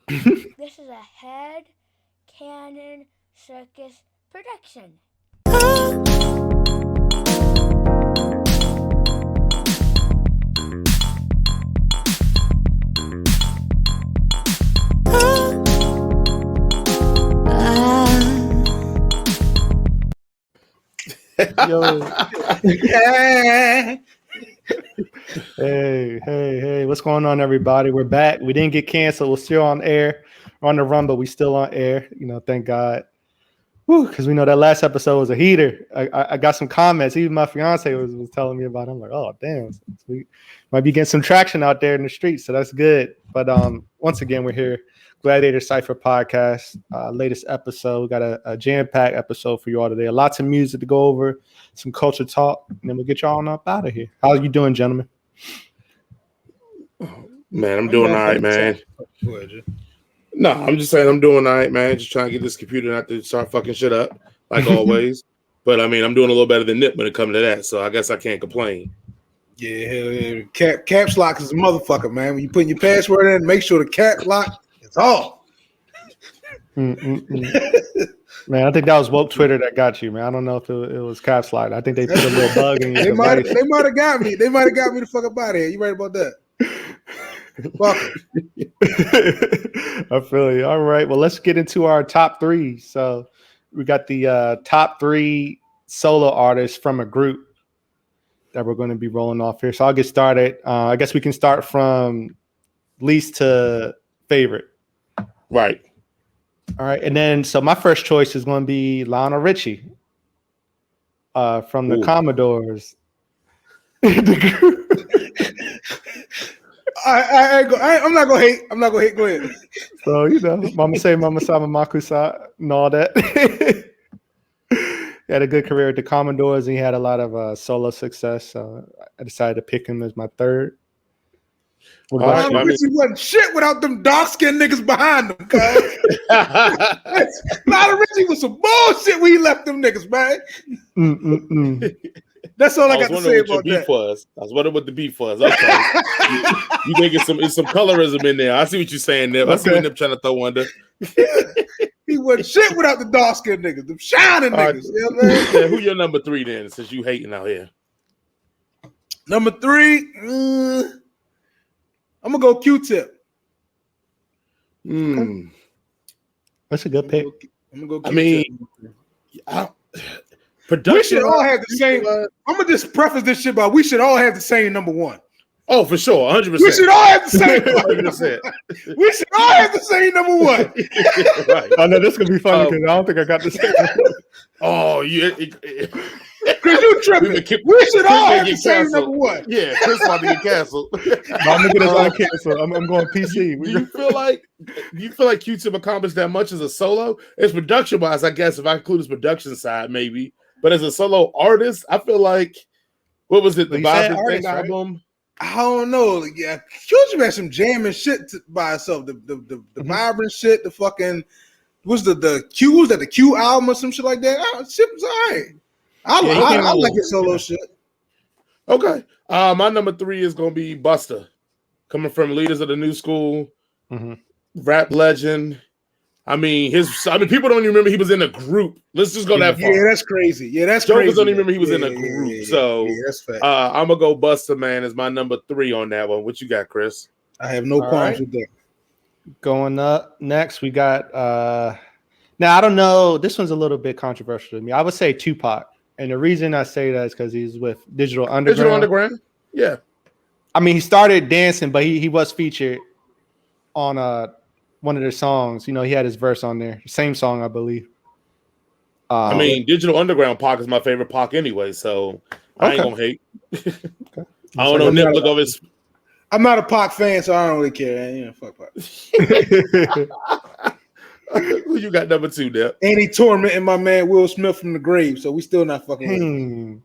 This is a head cannon circus production. Yo. Hey, what's going on, everybody? We're back. We didn't get canceled. We're still on air. We're on the run, but we still on air. Thank God. Because we know that last episode was a heater. I got some comments. Even my fiance was telling me about it. I'm like, oh, damn. We might be getting some traction out there in the streets, so that's good. But once again, we're here. Gladiator Cypher podcast, latest episode. We got a jam-packed episode for you all today. Lots of music to go over, some culture talk, and then we'll get y'all on up out of here. How are you doing, gentlemen? Man, I'm doing all right, man. No, I'm just saying I'm doing all right, man. Just trying to get this computer not to start fucking shit up, like always. But, I mean, I'm doing a little better than Nip when it comes to that, so I guess I can't complain. Yeah, hell yeah. Caps lock is a motherfucker, man. When you put your password in, make sure the caps lock is off. Man, I think that was woke Twitter that got you, man. I don't know if it was caps lock. I think they put a little bug in your device. They might have got me. They might have got me the fuck up out of here. You right about that? Fuck it. I feel you. All right. Well, let's get into our top three. So we got the top three solo artists from a group that we're going to be rolling off here. So I'll get started. I guess we can start from least to favorite. Right. All right. And then, so my first choice is going to be Lionel Richie from the Commodores. I'm not gonna hate. I'm not gonna hate. Go ahead. So Mama say, Mama Sama Makusa, and all that. He had a good career at the Commodores, and he had a lot of solo success. So I decided to pick him as my third. Lionel Richie wasn't shit without them dark-skinned niggas behind him, cuz. Lionel Richie was some bullshit when he left them niggas, man. That's all I got to say about that. I was wondering what the beef was. Okay. you think it's some colorism in there. I see what you're saying there. I see what Nip trying to throw under. He wasn't shit without the dark-skinned niggas, them shining niggas. You know what I mean? Yeah, who your number three then, since you hating out here? Number three, I'm going to go Q-Tip. That's a good pick. I'm going to go Q-Tip. Production. We should all have the same. I'm gonna just preface this shit by we should all have the same number one. Oh, for sure, 100%. We should all have the same. 100%. We should all have the same number one. Right. I know this is gonna be funny because I don't think I got the same. Oh, yeah. Because you tripping. We should all have the same number one. Yeah, Chris about to get canceled. I'm gonna get us on cancel. I'm going PC. Do you feel like Q-Tip accomplished that much as a solo? It's production wise, I guess. If I include his production side, maybe. But as a solo artist, I feel like what was it? The Vibrant Thing album. I don't know. Yeah, Q-Tip had some jamming shit by itself. The Vibrant shit. The fucking was the Q was that the Q album or some shit like that. Shit was alright. I like his solo shit. Okay. My number three is gonna be Busta, coming from Leaders of the New School, rap legend. I mean, people don't even remember he was in a group. Let's just go that far. Yeah, that's crazy. Yeah, that's Jokers crazy. Don't even remember he was in a group. So that's fact. I'm gonna go Busta, man, as my number three on that one. What you got, Chris? I have no problems with that. Going up next, we got now I don't know. This one's a little bit controversial to me. I would say Tupac. And the reason I say that is because he's with Digital Underground. Digital Underground? Yeah. I mean, he started dancing, but he was featured on one of their songs. He had his verse on there. Same song, I believe. I mean, Digital Underground Pac is my favorite Pac anyway, so I ain't gonna hate. Okay. I don't know. Nip, look over his. I'm not a Pac fan, so I don't really care. Fuck Pac. Who you got number two, Nip? And he tormenting my man Will Smith from the grave, so we still not fucking.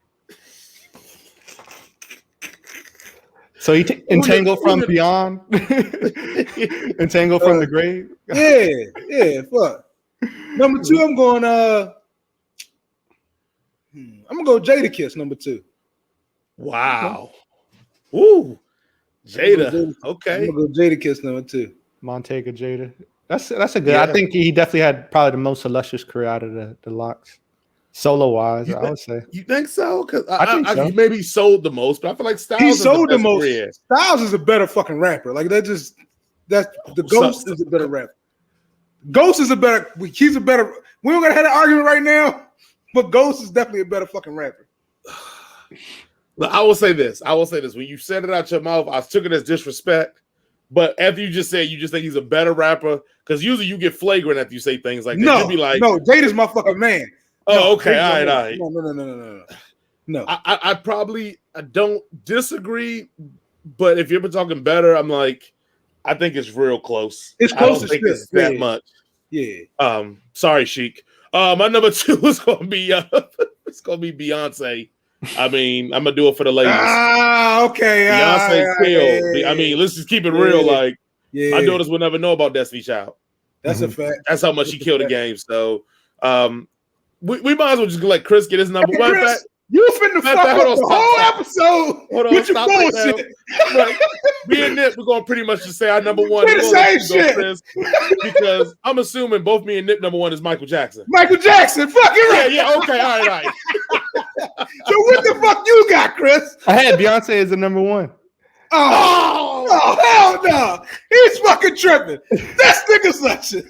So he entangled from beyond, entangled from the grave. Yeah, fuck. Number two, I'm going. I'm gonna go Jadakiss. Number two. Wow. Ooh, Jada. Okay. I'm gonna go Jadakiss number two. Montega Jada. That's a good. Yeah. I think he definitely had probably the most illustrious career out of the Locks, solo wise. I would say. You think so? Because I think so. he maybe sold the most, but I feel like Styles He is sold the the best most. career. Styles is a better fucking rapper. Like that's the Ghost is a better rapper. Ghost is a better. He's a better. We don't gonna have an argument right now, but Ghost is definitely a better fucking rapper. Look, I will say this. When you said it out your mouth, I took it as disrespect. But after you just said, you just think he's a better rapper, because usually you get flagrant after you say things like that. No, You'd be like, no, Jada's my fucking man. oh, okay, all Jada's right. No. I probably don't disagree, but if you're talking better, I'm like, I think it's real close. It's I close don't to think it's that much. Yeah. Sorry, Sheik. My number 2 is gonna be Beyonce. I mean, I'm gonna do it for the ladies. Okay. Beyonce killed. I mean, let's just keep it real. Like, my daughters will never know about Destiny Child. That's a fact. That's how much she killed the game. So, we might as well just let Chris get his number one. Chris, you finna fuck up the whole episode with your bullshit. Right. Me and Nip, we're gonna pretty much just say our number one. Say the same shit. Chris, because I'm assuming both me and Nip number one is Michael Jackson. Fuck it right. Yeah. Okay. All right. So what the fuck you got, Chris? I had Beyonce as the number 1. Oh hell no! He's fucking tripping. This nigga's such a.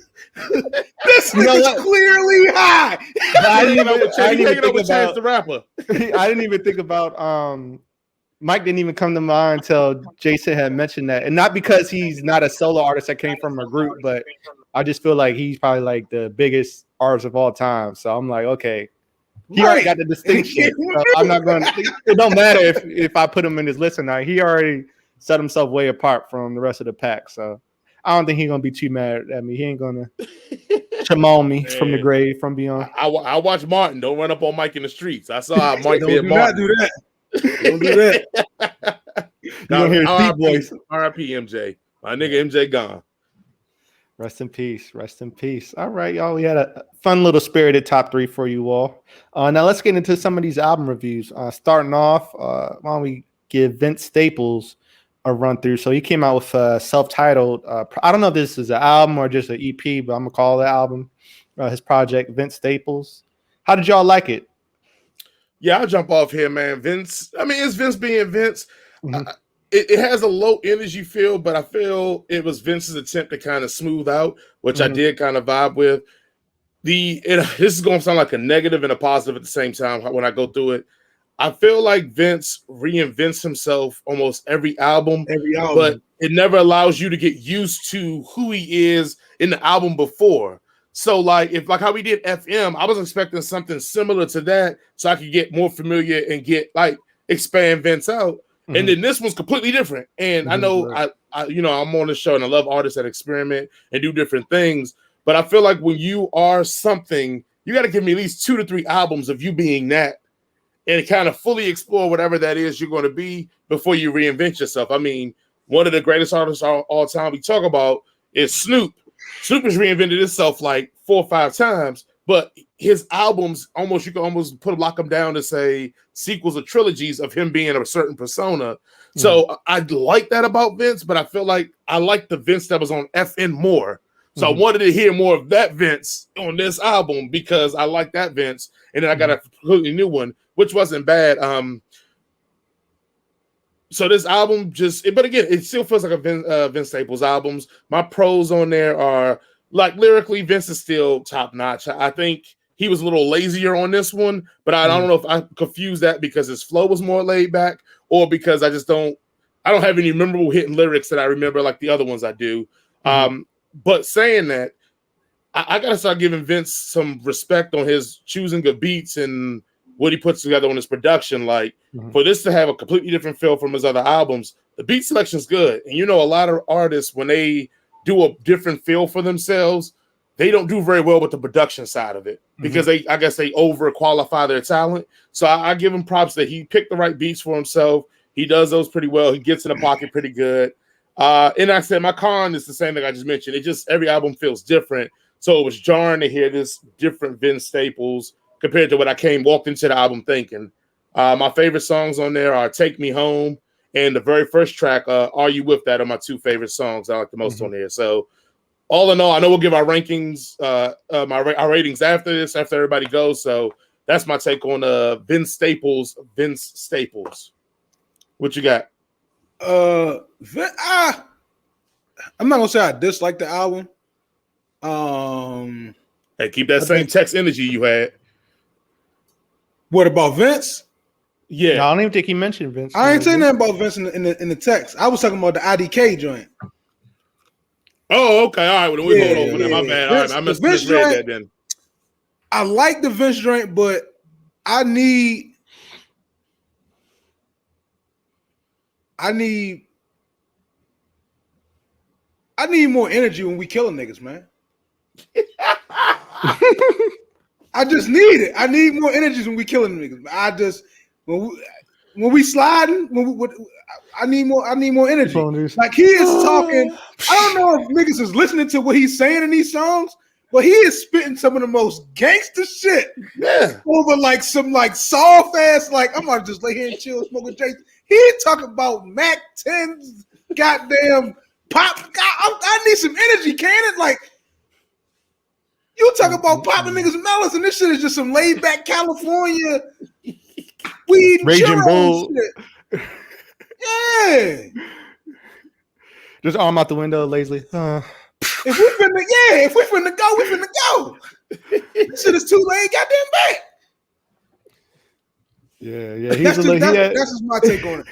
This nigga's clearly high. I didn't even think about Mike didn't even come to mind until Jason had mentioned that, and not because he's not a solo artist that came from a group, but I just feel like he's probably like the biggest artist of all time. So I'm like, okay, he already got the distinction. So I'm not going to. It don't matter if I put him in his list or not. He already set himself way apart from the rest of the pack. So I don't think he's gonna be too mad at me. He ain't gonna chamon me from the grave from beyond. I watch Martin. Don't run up on Mike in the streets. I saw how Mike did Martin. Not do that. Don't do that. You don't hear his deep voice. R.I.P. MJ. My nigga MJ gone. Rest in peace. Rest in peace. All right, y'all. We had a fun little spirited top 3 for you all. Now let's get into some of these album reviews. Starting off, why don't we give Vince Staples a run through? So he came out with self-titled. I don't know if this is an album or just an EP, but I'm gonna call it album. His project, Vince Staples. How did y'all like it? Yeah, I'll jump off here, man. Vince. I mean, it's Vince being Vince. Mm-hmm. It has a low energy feel, but I feel it was Vince's attempt to kind of smooth out, which I did kind of vibe with. This is going to sound like a negative and a positive at the same time when I go through it. I feel like Vince reinvents himself almost every album, but it never allows you to get used to who he is in the album before. So like how we did FM, I was expecting something similar to that so I could get more familiar and get like expand Vince out. Mm-hmm. And then this one's completely different. And I know I'm on the show and I love artists that experiment and do different things. But I feel like when you are something, you got to give me at least 2 to 3 albums of you being that and kind of fully explore whatever that is you're going to be before you reinvent yourself. I mean, one of the greatest artists all time we talk about is Snoop. Snoop has reinvented himself like 4 or 5 times, but his albums you can almost lock them down to say sequels or trilogies of him being a certain persona. So I like that about Vince, but I feel like I like the Vince that was on FN more. So I wanted to hear more of that Vince on this album because I like that Vince. And then I got a completely new one, which wasn't bad. So this album but again, it still feels like a Vince Staples albums. My pros on there are like lyrically, Vince is still top notch. I think he was a little lazier on this one, but I don't know if I confuse that because his flow was more laid back or because I don't have any memorable hidden lyrics that I remember like the other ones I do. But saying that, I got to start giving Vince some respect on his choosing good beats and what he puts together on his production. Like for this to have a completely different feel from his other albums, the beat selection is good. And a lot of artists, when they do a different feel for themselves, they don't do very well with the production side of it because they overqualify their talent. So I give him props that he picked the right beats for himself. He does those pretty well. He gets in the pocket pretty good. And I said my con is the same thing I just mentioned. It just every album feels different. So it was jarring to hear this different Vince Staples compared to what I walked into the album thinking. My favorite songs on there are Take Me Home and the very first track, Are You With That, are my 2 favorite songs I like the most on there. So all in all, I know we'll give our rankings, our ratings after this, after everybody goes. So that's my take on Vince Staples. What you got? I'm not gonna say I dislike the album. Hey, keep that same text energy you had. What about Vince? Yeah, No, I don't even think he mentioned Vince. I ain't saying nothing about Vince in the text. I was talking about the IDK joint. Oh, okay. All right. Well, then we hold over there. My bad. All right. I misread that then. I like the Vince joint, but I need more energy when we killing niggas, man. I just need it. I need more energy when we killing niggas. I just when we sliding, I need more energy. Like he is talking. I don't know if niggas is listening to what he's saying in these songs, but he is spitting some of the most gangster shit. Yeah. Over like some like soft ass, like I'm gonna just lay here and chill, smoke a J. He talking about Mac 10s, goddamn pop. I need some energy, Cannon. Like you talk about popping niggas melons, and this shit is just some laid back California weed Raging Bull. Shit. Yeah. Just arm out the window, lazily. If we finna go, we finna go. This shit is too late, goddamn back. Yeah. That's just my take on it.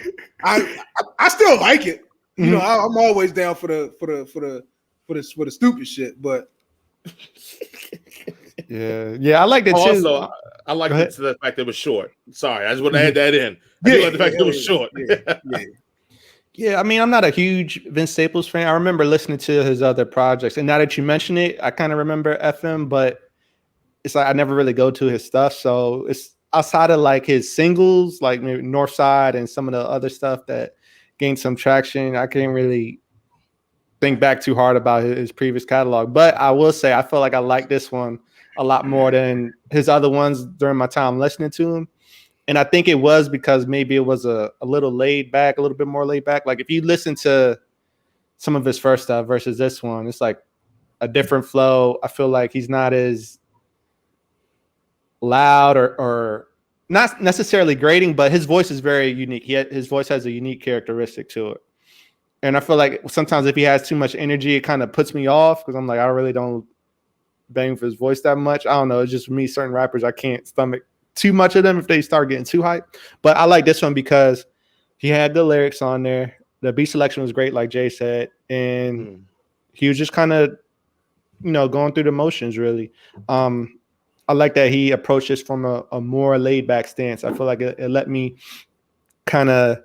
I still like it. You know, I'm always down for the stupid shit, but yeah, I like that too. Also, I like the fact that it was short. Sorry, I just want to add that in. I do like the fact that it was short. Yeah, I mean, I'm not a huge Vince Staples fan. I remember listening to his other projects, and now that you mention it, I kind of remember FM, but it's like I never really go to his stuff. So it's outside of like his singles, like maybe Northside and some of the other stuff that gained some traction. I can't really think back too hard about his previous catalog, but I will say I feel like I like this one a lot more than his other ones during my time listening to him. And I think it was because maybe it was a little laid back, a little bit more laid back. Like if you listen to some of his first stuff versus this one, it's like a different flow. I feel like he's not as loud or not necessarily grating, but his voice is very unique. His voice has a unique characteristic to it. And I feel like sometimes if he has too much energy, it kind of puts me off because I'm like, I really don't bang for his voice that much. I don't know. It's just for me, certain rappers, I can't stomach too much of them if they start getting too hype. But I like this one because he had the lyrics on there. The beat selection was great, like Jay said. And he was just kind of, going through the motions, really. I like that he approached this from a more laid back stance. I feel like it let me kind of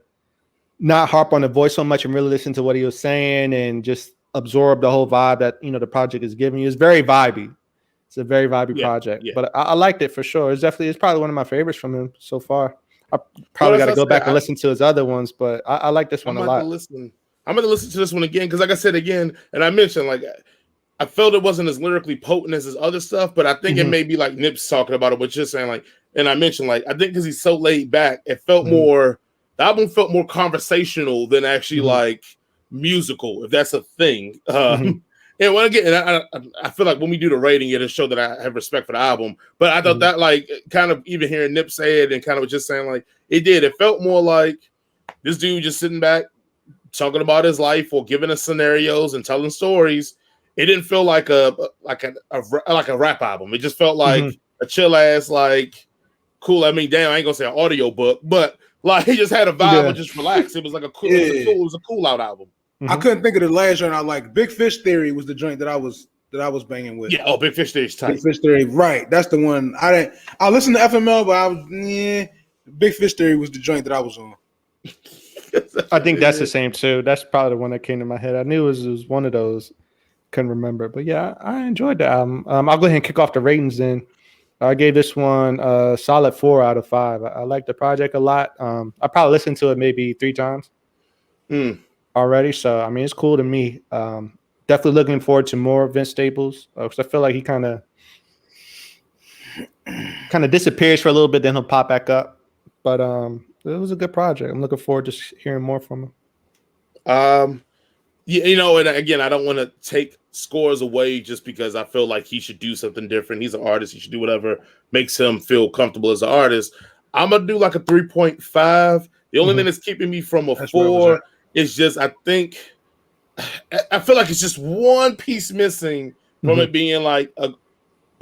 not harp on the voice so much and really listen to what he was saying and just absorb the whole vibe that, the project is giving you. It's very vibey. It's a very vibey project, but I liked it for sure. It's probably one of my favorites from him so far. I probably got to go back and listen to his other ones, but I like this one a lot. I'm going to listen to this one again because, like I said again, and I mentioned, like, I felt it wasn't as lyrically potent as his other stuff, but I think it may be like Nip's talking about it, but just saying, like, and I mentioned, like, I think because he's so laid back, it felt more. The album felt more conversational than actually like musical, if that's a thing. And when I feel like when we do the rating, it'll show that I have respect for the album. But I thought that, like, kind of even hearing Nip say it and kind of just saying, like, it felt more like this dude just sitting back, talking about his life or giving us scenarios and telling stories. It didn't feel like a rap album. It just felt like a chill ass, like, cool. I mean, damn, I ain't gonna say an audio book, but like he just had a vibe of just relax. It was like it was a cool out album. I couldn't think of the last joint I liked. Big Fish Theory was the joint that I was banging with. Yeah, Big Fish Theory is tight. Big Fish Theory, right? That's the one. I listened to FML, but Big Fish Theory was the joint that I was on. I think that's the same too. That's probably the one that came to my head. I knew it was one of those. Couldn't remember, but yeah, I enjoyed the album. I'll go ahead and kick off the ratings then. I gave this one a solid 4 out of 5. I like the project a lot. I probably listened to it maybe 3 times already. So, I mean, it's cool to me. Definitely looking forward to more Vince Staples because I feel like he kind of disappears for a little bit, then he'll pop back up. But it was a good project. I'm looking forward to hearing more from him. Yeah, and again, I don't want to take scores away just because I feel like he should do something different. He's an artist. He should do whatever makes him feel comfortable as an artist. I'm going to do like a 3.5. The only thing that's keeping me from a 4 is just, I feel like it's just one piece missing from it being like a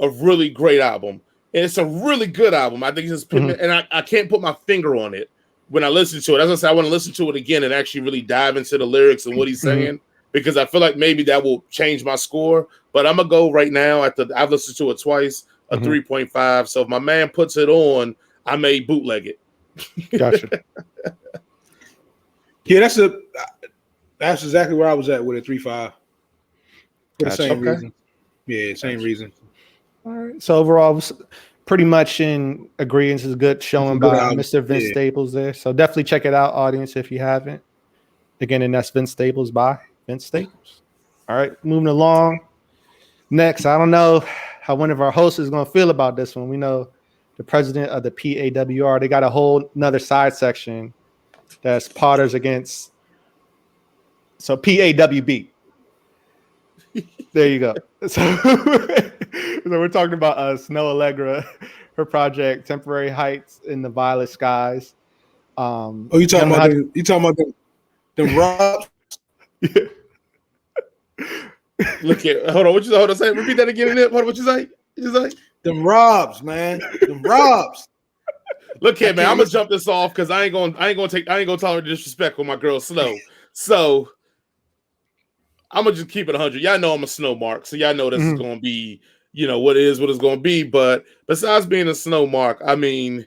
really great album. And it's a really good album. I think it's just, and I can't put my finger on it when I listen to it. As I said, I want to listen to it again and actually really dive into the lyrics and what he's saying, because I feel like maybe that will change my score. But I'm going to go right now I've listened to it twice, a 3.5. So if my man puts it on, I may bootleg it. Gotcha. Yeah, that's exactly where I was at with a 3.5. For the same reason. Yeah, same reason. All right. So overall, was pretty much in agreement. Is good showing by Mr. Vince Staples there. So definitely check it out, audience, if you haven't. Again, and that's Vince Staples by Vince Staples. All right, moving along. Next, I don't know how one of our hosts is going to feel about this one. We know the president of the PAWR, they got a whole another side section that's Potters against. So PAWB. There you go. So we're talking about Snoh Aalegra, her project Temporary Heights in the Violet Skies. You talking about them Robs? Yeah. Look at hold on, say repeat that again. What you say? Them Robs, man. Them Robs. Look here, man. I'm gonna jump this off because I ain't gonna tolerate disrespect with my girl Snoh. So I'm gonna just keep it 100. Y'all know I'm a Snoh mark, so y'all know this is gonna be, what it's gonna be. But besides being a Snoh mark, I mean,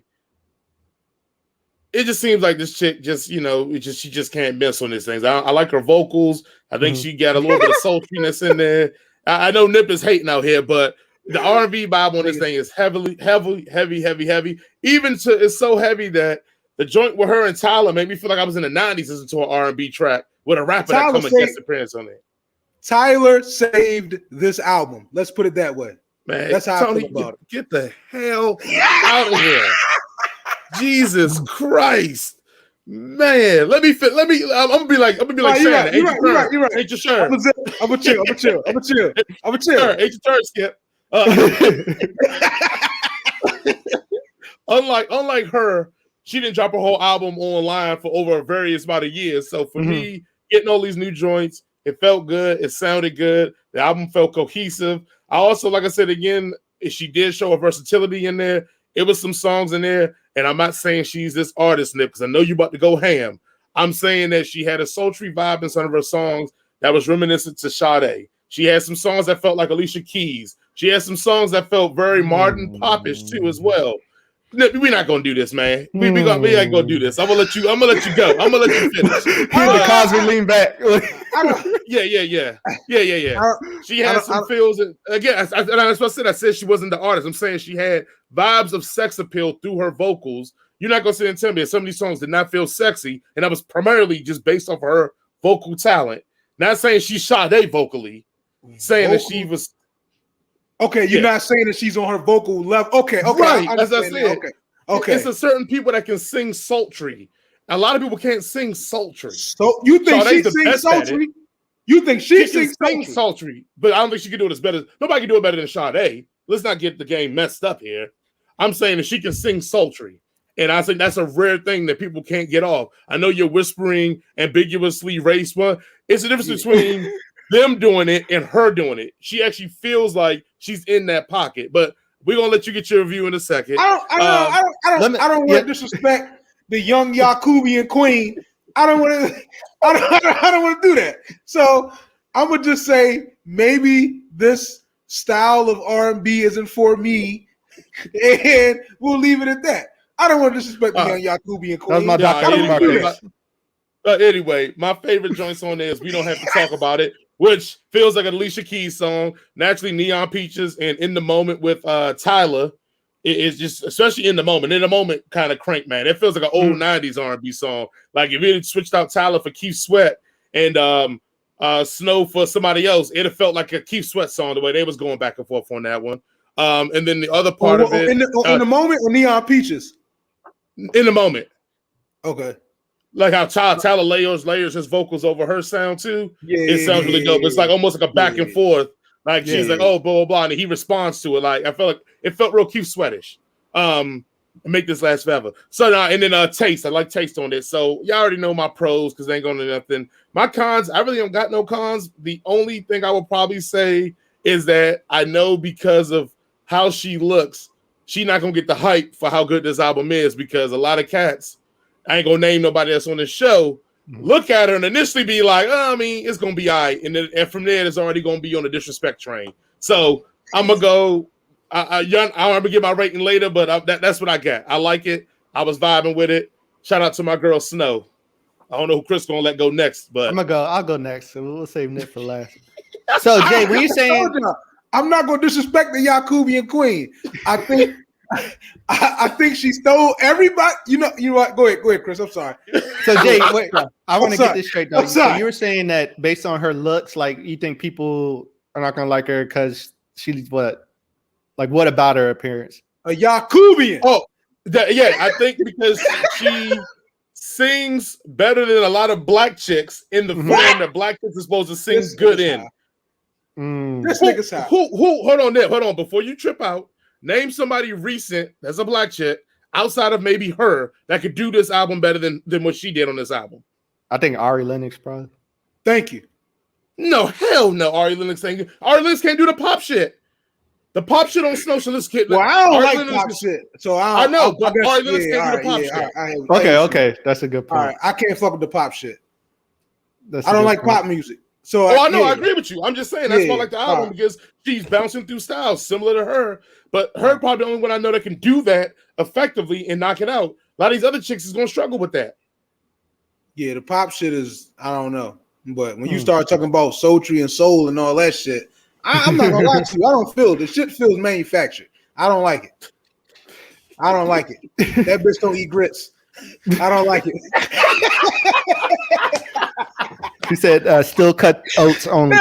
it just seems like this chick just, she just can't miss on these things. I like her vocals. I think she got a little bit of sultriness in there. I know Nip is hating out here, but the R&B vibe on this thing is heavy. Even it's so heavy that the joint with her and Tyler made me feel like I was in the 90s listening to an R&B track with a rapper that come and guest appearance on it. Tyler saved this album. Let's put it that way. Man, that's how Tony, I feel about it. Get the hell out of here. Jesus Christ. Man, I'm gonna be like Shannon. You're right. Ain't your shirt. I'm gonna chill. Ain't your turn, Skip. Unlike her, she didn't drop a whole album online for over a various amount of years. So for me, getting all these new joints, it felt good. It sounded good. The album felt cohesive. I also, like I said again, she did show a versatility in there. It was some songs in there, and I'm not saying she's this artist, Nip, because I know you about to go ham. I'm saying that she had a sultry vibe in some of her songs that was reminiscent to Sade. She had some songs that felt like Alicia Keys. She had some songs that felt very Martin Popish too, as well. Nip, we're not gonna do this, man. We ain't gonna do this. I'm gonna let you go. I'm gonna let you finish. The Cosby lean back. Yeah. She had some feels. Again, that's what I said. I said she wasn't the artist. I'm saying she had vibes of sex appeal through her vocals. You're not gonna sit and tell me that some of these songs did not feel sexy, and that was primarily just based off of her vocal talent. Not saying she Sade vocally, saying that she was. Okay, you're not saying that she's on her vocal level. Okay, right. As I said, okay. It's a certain people that can sing sultry. A lot of people can't sing sultry. So you think she sings sultry? You think she sings sultry? But I don't think she can do it as better. Nobody can do it better than Sade. Let's not get the game messed up here. I'm saying that she can sing sultry. And I think that's a rare thing that people can't get off. I know you're whispering ambiguously race one. It's the difference between them doing it and her doing it. She actually feels like she's in that pocket. But we're gonna let you get your review in a second. I don't want to disrespect the young Yakubian queen. I don't want to do that. So I'm gonna just say maybe this style of R&B isn't for me, and we'll leave it at that. I don't want to disrespect the young Yakubian queen. That's my anyway, my favorite joints on there is We Don't Have to Talk About It, which feels like an Alicia Keys song. Naturally, Neon Peaches and In the Moment with Tyler. It's just, especially In the Moment kind of crank, man. It feels like an old 90s R&B song. Like if it switched out Tyler for Keith Sweat and Snoh for somebody else, it'd have felt like a Keith Sweat song the way they was going back and forth on that one. And then the other part of it. In the Moment or Neon Peaches? In the Moment. Okay. like how Tyler layers his vocals over her sound too. It sounds really dope. It's like almost like a back and forth. Like she's like, oh, blah, blah, blah, and he responds to it. Like I felt like it felt real cute sweatish. Make this last forever. So now and then taste. I like taste on it. So y'all already know my pros because they ain't going to nothing. My cons, I really don't got no cons. The only thing I will probably say is that I know because of how she looks, she not gonna get the hype for how good this album is because a lot of cats, I ain't gonna name nobody else on this show, look at her and initially be like, oh, I mean, it's gonna be all right. And from there, it's already gonna be on the disrespect train. So I'm gonna go. I'm gonna get my rating later, but that's what I got. I like it. I was vibing with it. Shout out to my girl Snoh. I don't know who Chris gonna let go next, but I'll go next. So we'll save Nick for last. So Jay, when you saying I'm not gonna disrespect the Yakubian queen. I think she stole everybody. You know what? Go ahead, Chris. I'm sorry. So Jay, wait, I want to get this straight though. So you were saying that based on her looks, like you think people are not gonna like her because she's what? Like what about her appearance? A Yakubian. Oh, yeah, I think because she sings better than a lot of black chicks in the form that black chicks are supposed to sing good in. This nigga's high. Hold on. Before you trip out, name somebody recent that's a black chick outside of maybe her that could do this album better than what she did on this album. I think Ari Lennox probably. Thank you. No, hell no. Ari Lennox can't do the pop shit. The pop shit on Snoh. So let's get. Well, I don't like pop shit, so I know, but Ari Lennox can't do the pop shit. Okay, that's a good point. All right, I can't fuck with the pop shit. I don't like pop music. So I know, I agree with you. I'm just saying that's why I like the album because she's bouncing through styles similar to her, but her probably the only one I know that can do that effectively and knock it out. A lot of these other chicks is gonna struggle with that. Yeah, the pop shit is I don't know, but when you start talking about sultry and soul and all that shit. I'm not gonna lie to you. I don't feel the shit feels manufactured. I don't like it. That bitch don't eat grits. I don't like it. He said still cut oats only.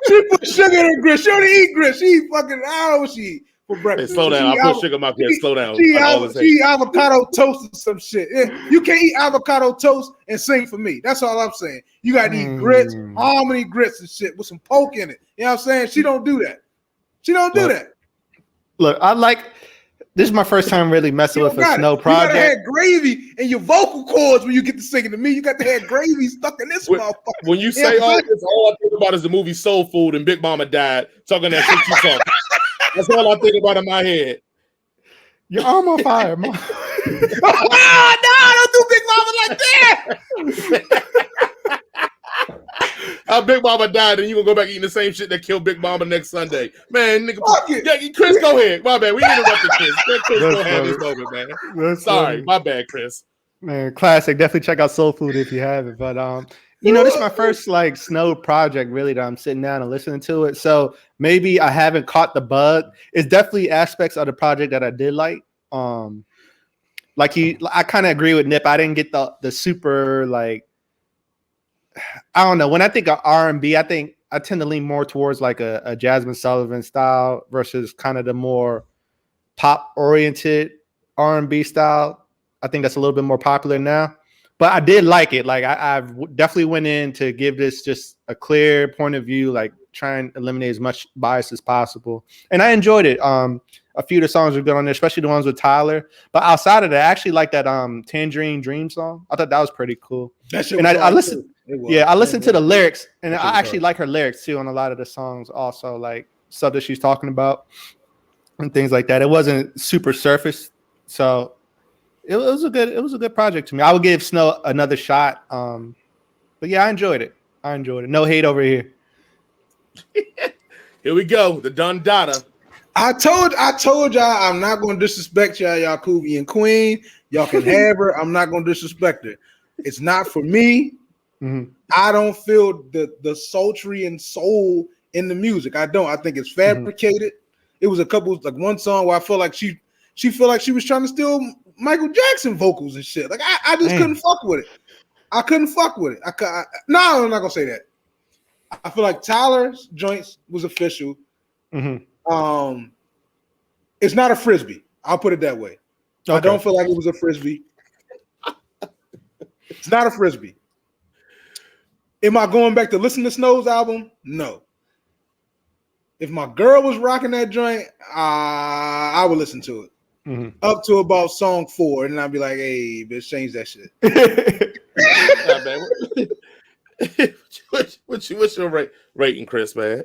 She put sugar in her grits. She don't eat grits. She eat fucking I don't know what she eat for breakfast. Hey, slow down. I'll put sugar in my head. Slow down. She eat avocado toast and some shit. You can't eat avocado toast and sing for me. That's all I'm saying. You gotta eat grits, harmony grits and shit with some poke in it. You know what I'm saying? She don't do that. Look, I like this is my first time really messing with a Snoh project. You gotta have gravy in your vocal cords when you get to singing to me. You got to have gravy stuck in this motherfucker. When you say all this, all I think about is the movie Soul Food and Big Mama died talking that shit you talking. That's all I think about in my head. Your arm on fire, Mom. No, don't do Big Mama like that. How Big Mama died, and you gonna go back eating the same shit that killed Big Mama next Sunday, man? Nigga, Chris, go ahead. My bad. We interrupted Chris. Chris gonna have this moment, man. Sorry, my bad, Chris. Man, classic. Definitely check out Soul Food if you haven't. But this is my first like Snoh project really that I'm sitting down and listening to it. So maybe I haven't caught the bug. It's definitely aspects of the project that I did like. I kind of agree with Nip. I didn't get the super like. I don't know. When I think of R&B, I think I tend to lean more towards like a Jasmine Sullivan style versus kind of the more pop-oriented R&B style. I think that's a little bit more popular now. But I did like it. Like I definitely went in to give this just a clear point of view, like try and eliminate as much bias as possible. And I enjoyed it. A few of the songs were good on there, especially the ones with Tyler. But outside of that, I actually like that Tangerine Dream song. I thought that was pretty cool. And I listened. Yeah, I listened to the lyrics, and I actually like her lyrics too on a lot of the songs. Also, like stuff that she's talking about and things like that. It wasn't super surface, so it was a good project to me. I would give Snoh another shot. But yeah, I enjoyed it. No hate over here. Here we go. The Dun Dada. I told y'all I'm not going to disrespect y'all Yakubian queen. Y'all can have her. I'm not going to disrespect her. It's not for me. Mm-hmm. I don't feel the sultry and soul in the music. I don't. I think it's fabricated. It was a couple, like one song where I felt like she felt like she was trying to steal Michael Jackson vocals and shit. Like I just couldn't fuck with it. I couldn't fuck with it. No, I'm not gonna say that. I feel like Tyler's joints was official. Mm-hmm. It's not a frisbee. I'll put it that way. Okay. I don't feel like it was a frisbee. It's not a frisbee. Am I going back to listen to Snoh's album? No. If my girl was rocking that joint, I would listen to it. Mm-hmm. Up to about song 4, and then I'd be like, hey, bitch, change that shit. What's your rating, Chris, man?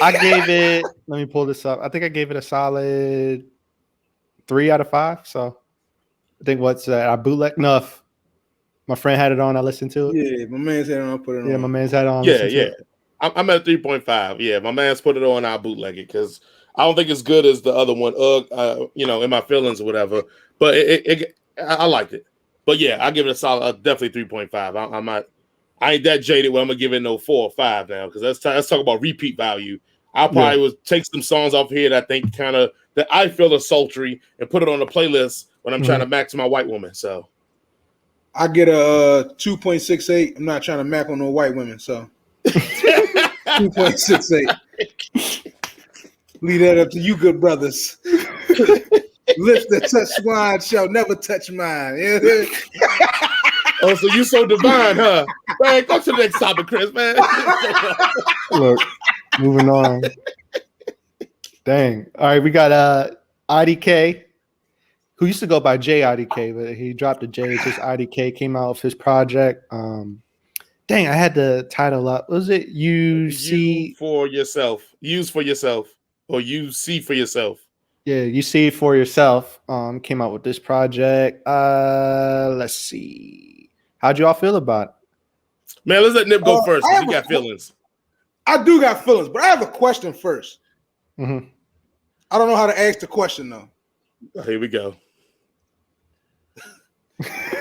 I gave it, let me pull this up. I think I gave it a solid 3 out of 5. So I think what's that? I bootleg enough. My friend had it on. I listened to it. Yeah, my man's had it on. I put it on. Yeah, my man's had it on. Yeah. I'm at 3.5. Yeah, my man's put it on. I bootleg it because I don't think it's good as the other one. In my feelings or whatever. But I liked it. But yeah, I give it a solid, definitely 3.5. I'm not. I ain't that jaded where I'm gonna give it no 4 or 5 now because let's talk about repeat value. I probably would take some songs off here that I think that I feel are sultry and put it on the playlist when I'm trying to max my white woman. So I get a 2.68. I'm not trying to mac on no white women, so 2.68. Leave that up to you, good brothers. Lips that touch swine shall never touch mine. Oh, so you so divine, huh? Man, go to the next topic, Chris, man. Look, moving on. Dang. All right, we got IDK, who used to go by JIDK, but he dropped the J. It's just IDK came out of his project. Dang, I had the title up. Was it You for yourself? Use for yourself, or you see for yourself? Yeah, you see it for yourself. Came out with this project. Let's see. How'd you all feel about it? Man, let's let Nip go first. You got feelings. I do got feelings, but I have a question first. Mm-hmm. I don't know how to ask the question though. Here we go.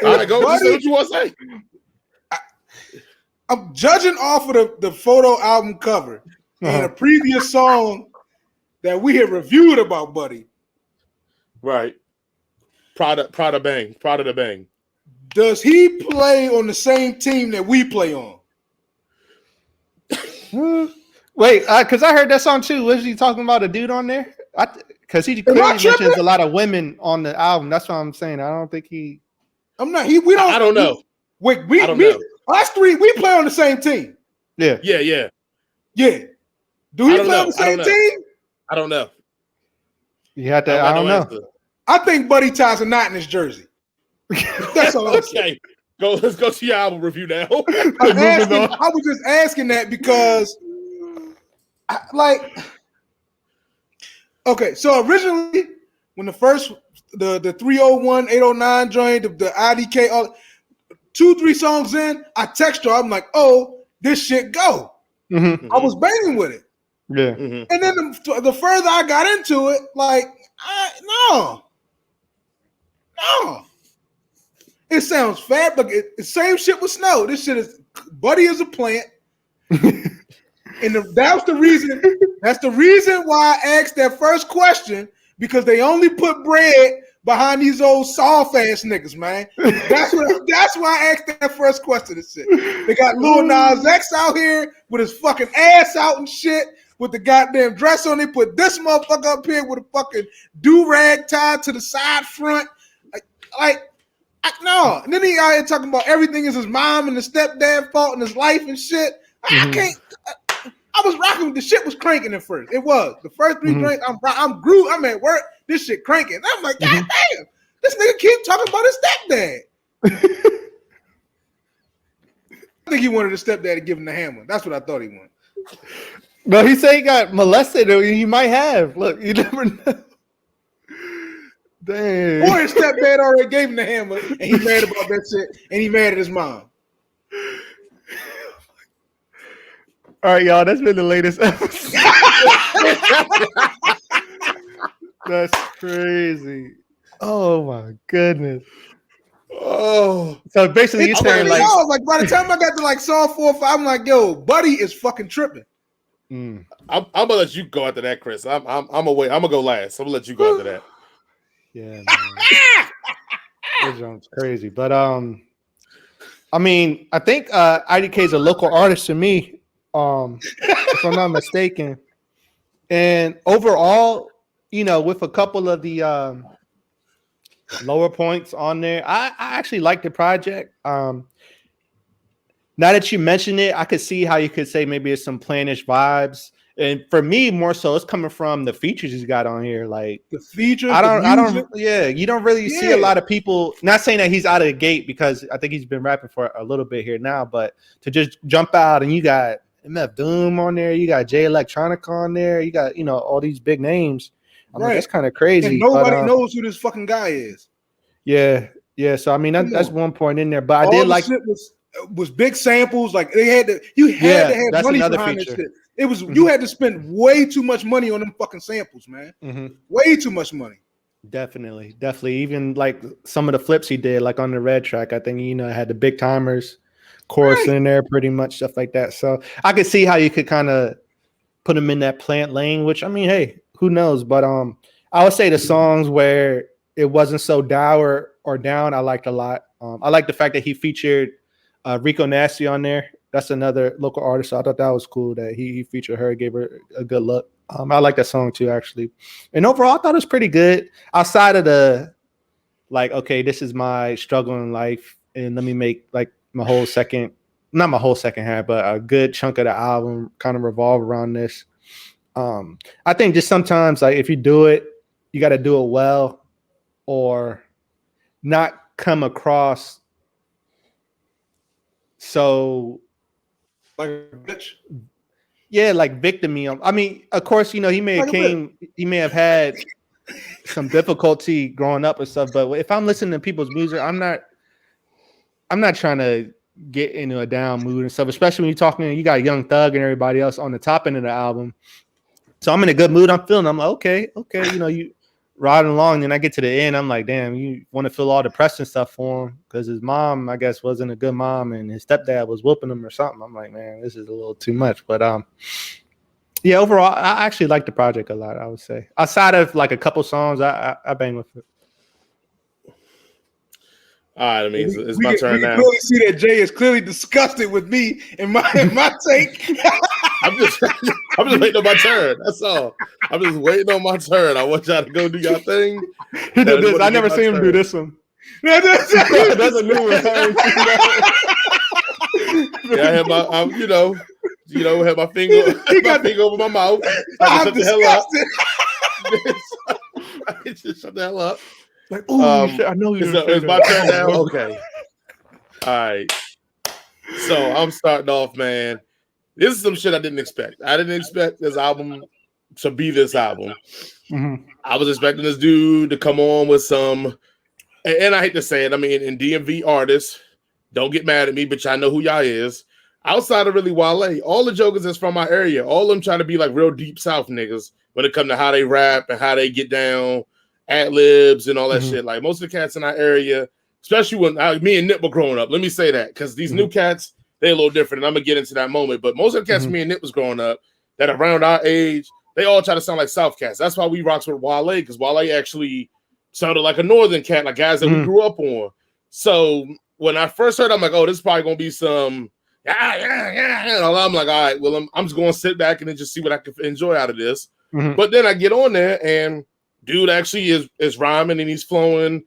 All right, go. Just say what you want to say. I'm judging off of the photo album cover and a previous song that we had reviewed about Buddy. Right. Prada the Bang. Does he play on the same team that we play on? Wait, because I heard that song too. Was he talking about a dude on there? Because he clearly mentions a lot of women on the album. That's what I'm saying. I don't think he. I'm not. We don't. I don't know. I don't know. Us three, we play on the same team. Yeah. Do he play on the same team? I don't know. You had to. I don't know. Answer. I think Buddy ties a knot in his jersey. That's all I'm saying. Let's go to your album review now. I was just asking that because, okay, so originally when the 301, 809 joined, the IDK, 2-3 songs in, I text her. I'm like, oh, this shit go. Mm-hmm. I was banging with it. Yeah. Mm-hmm. And then the further I got into it, no. It sounds fat, but it's same shit with Snoh. This shit is Buddy is a plant. And that's the reason. That's the reason why I asked that first question, because they only put bread behind these old soft ass niggas, man. That's why I asked that first question. And shit. They got Lil Nas X out here with his fucking ass out and shit, with the goddamn dress on. They put this motherfucker up here with a fucking do-rag tied to the side front. No. And then he out here talking about everything is his mom and the stepdad fault in his life and shit. I can't. I was rocking. The shit was cranking at first. It was the first 3 drinks. I'm at work. This shit cranking. I'm like, God damn, this nigga keep talking about his stepdad. I think he wanted his stepdad to give him the hammer. That's what I thought he wanted. No, he said he got molested, or he might have. Look, you never know. Dang. Or his stepdad already gave him the hammer, and he mad about that shit, and he mad at his mom. All right, y'all. That's been the latest episode. That's crazy. Oh my goodness. Oh, so basically, you're saying by the time I got to song 4 or 5, I'm like, yo, Buddy is fucking tripping. I'm gonna let you go after that, Chris. I'm gonna wait. I'm gonna go last. I'm gonna let you go after that. Yeah, man. This jump's crazy, but I mean, I think IDK is a local artist to me, if I'm not mistaken. And overall, with a couple of the lower points on there, I actually like the project. Now that you mention it, I could see how you could say maybe it's some planish vibes. And for me, more so, it's coming from the features he's got on here. Like The features, yeah, you don't really see a lot of people. Not saying that he's out of the gate because I think he's been rapping for a little bit here now, but to just jump out and you got MF Doom on there, you got Jay Electronica on there, you got all these big names. I mean, that's kind of crazy. And nobody knows who this fucking guy is. Yeah. So I mean, that's one point in there, but I did like shit was big samples. Like they had to, you had to have money behind this shit. It was you had to spend way too much money on them fucking samples, man. Way too much money. Definitely. Even like some of the flips he did, like on the Red track, I think it had the big timers chorus in there, pretty much stuff like that. So I could see how you could kind of put him in that plant lane, which I mean, hey, who knows? But I would say the songs where it wasn't so dour or down, I liked a lot. I like the fact that he featured Rico Nasty on there. That's another local artist. So I thought that was cool that he featured her, gave her a good look. I like that song too, actually. And overall, I thought it was pretty good. Outside of the like, okay, this is my struggle in life, and let me make like not my whole second half, but a good chunk of the album kind of revolve around this. I think just sometimes like if you do it, you got to do it well, or not come across so like a bitch. Yeah, like victim-y. I mean, of course, he may have had some difficulty growing up and stuff, but if I'm listening to people's music, I'm not trying to get into a down mood and stuff, especially when you're talking, you got Young Thug and everybody else on the top end of the album. So I'm in a good mood. I'm like, okay, you riding along, and I get to the end, I'm like, damn, you want to feel all depressed and stuff for him because his mom, I guess, wasn't a good mom, and his stepdad was whooping him or something. I'm like, man, this is a little too much. But yeah, overall, I actually like the project a lot. I would say, outside of like a couple songs, I bang with it. All right, I mean, it's my turn now. You clearly see that Jay is clearly disgusted with me and my take. I'm just waiting on my turn. That's all. I'm just waiting on my turn. I want y'all to go do your thing. He did this. I never seen him do this one. That's a new one. Yeah, I had my, had my finger over my mouth. I'm disgusted. I just shut the hell up. Like, oh, shit, I know it's my turn now. Okay. All right. So I'm starting off, man. This is some shit I didn't expect. I didn't expect this album to be this album. Mm-hmm. I was expecting this dude to come on with some, and I hate to say it, I mean, in DMV artists, don't get mad at me, but y'all know who y'all is. Outside of really Wale, all the jokers that's from my area, all of them trying to be like real deep South niggas when it comes to how they rap and how they get down, ad-libs and all that shit. Like most of the cats in our area, especially when me and Nip were growing up, let me say that, because these new cats, they're a little different, and I'm gonna get into that moment. But most of the cats me and Nip was growing up that around our age, they all try to sound like South cats. That's why we rocks with Wale, because Wale actually sounded like a Northern cat, like guys that we grew up on. So when I first heard, I'm like, oh, this is probably gonna be some and I'm like, all right, well, I'm just gonna sit back and then just see what I can enjoy out of this. But then I get on there and dude actually is rhyming and he's flowing.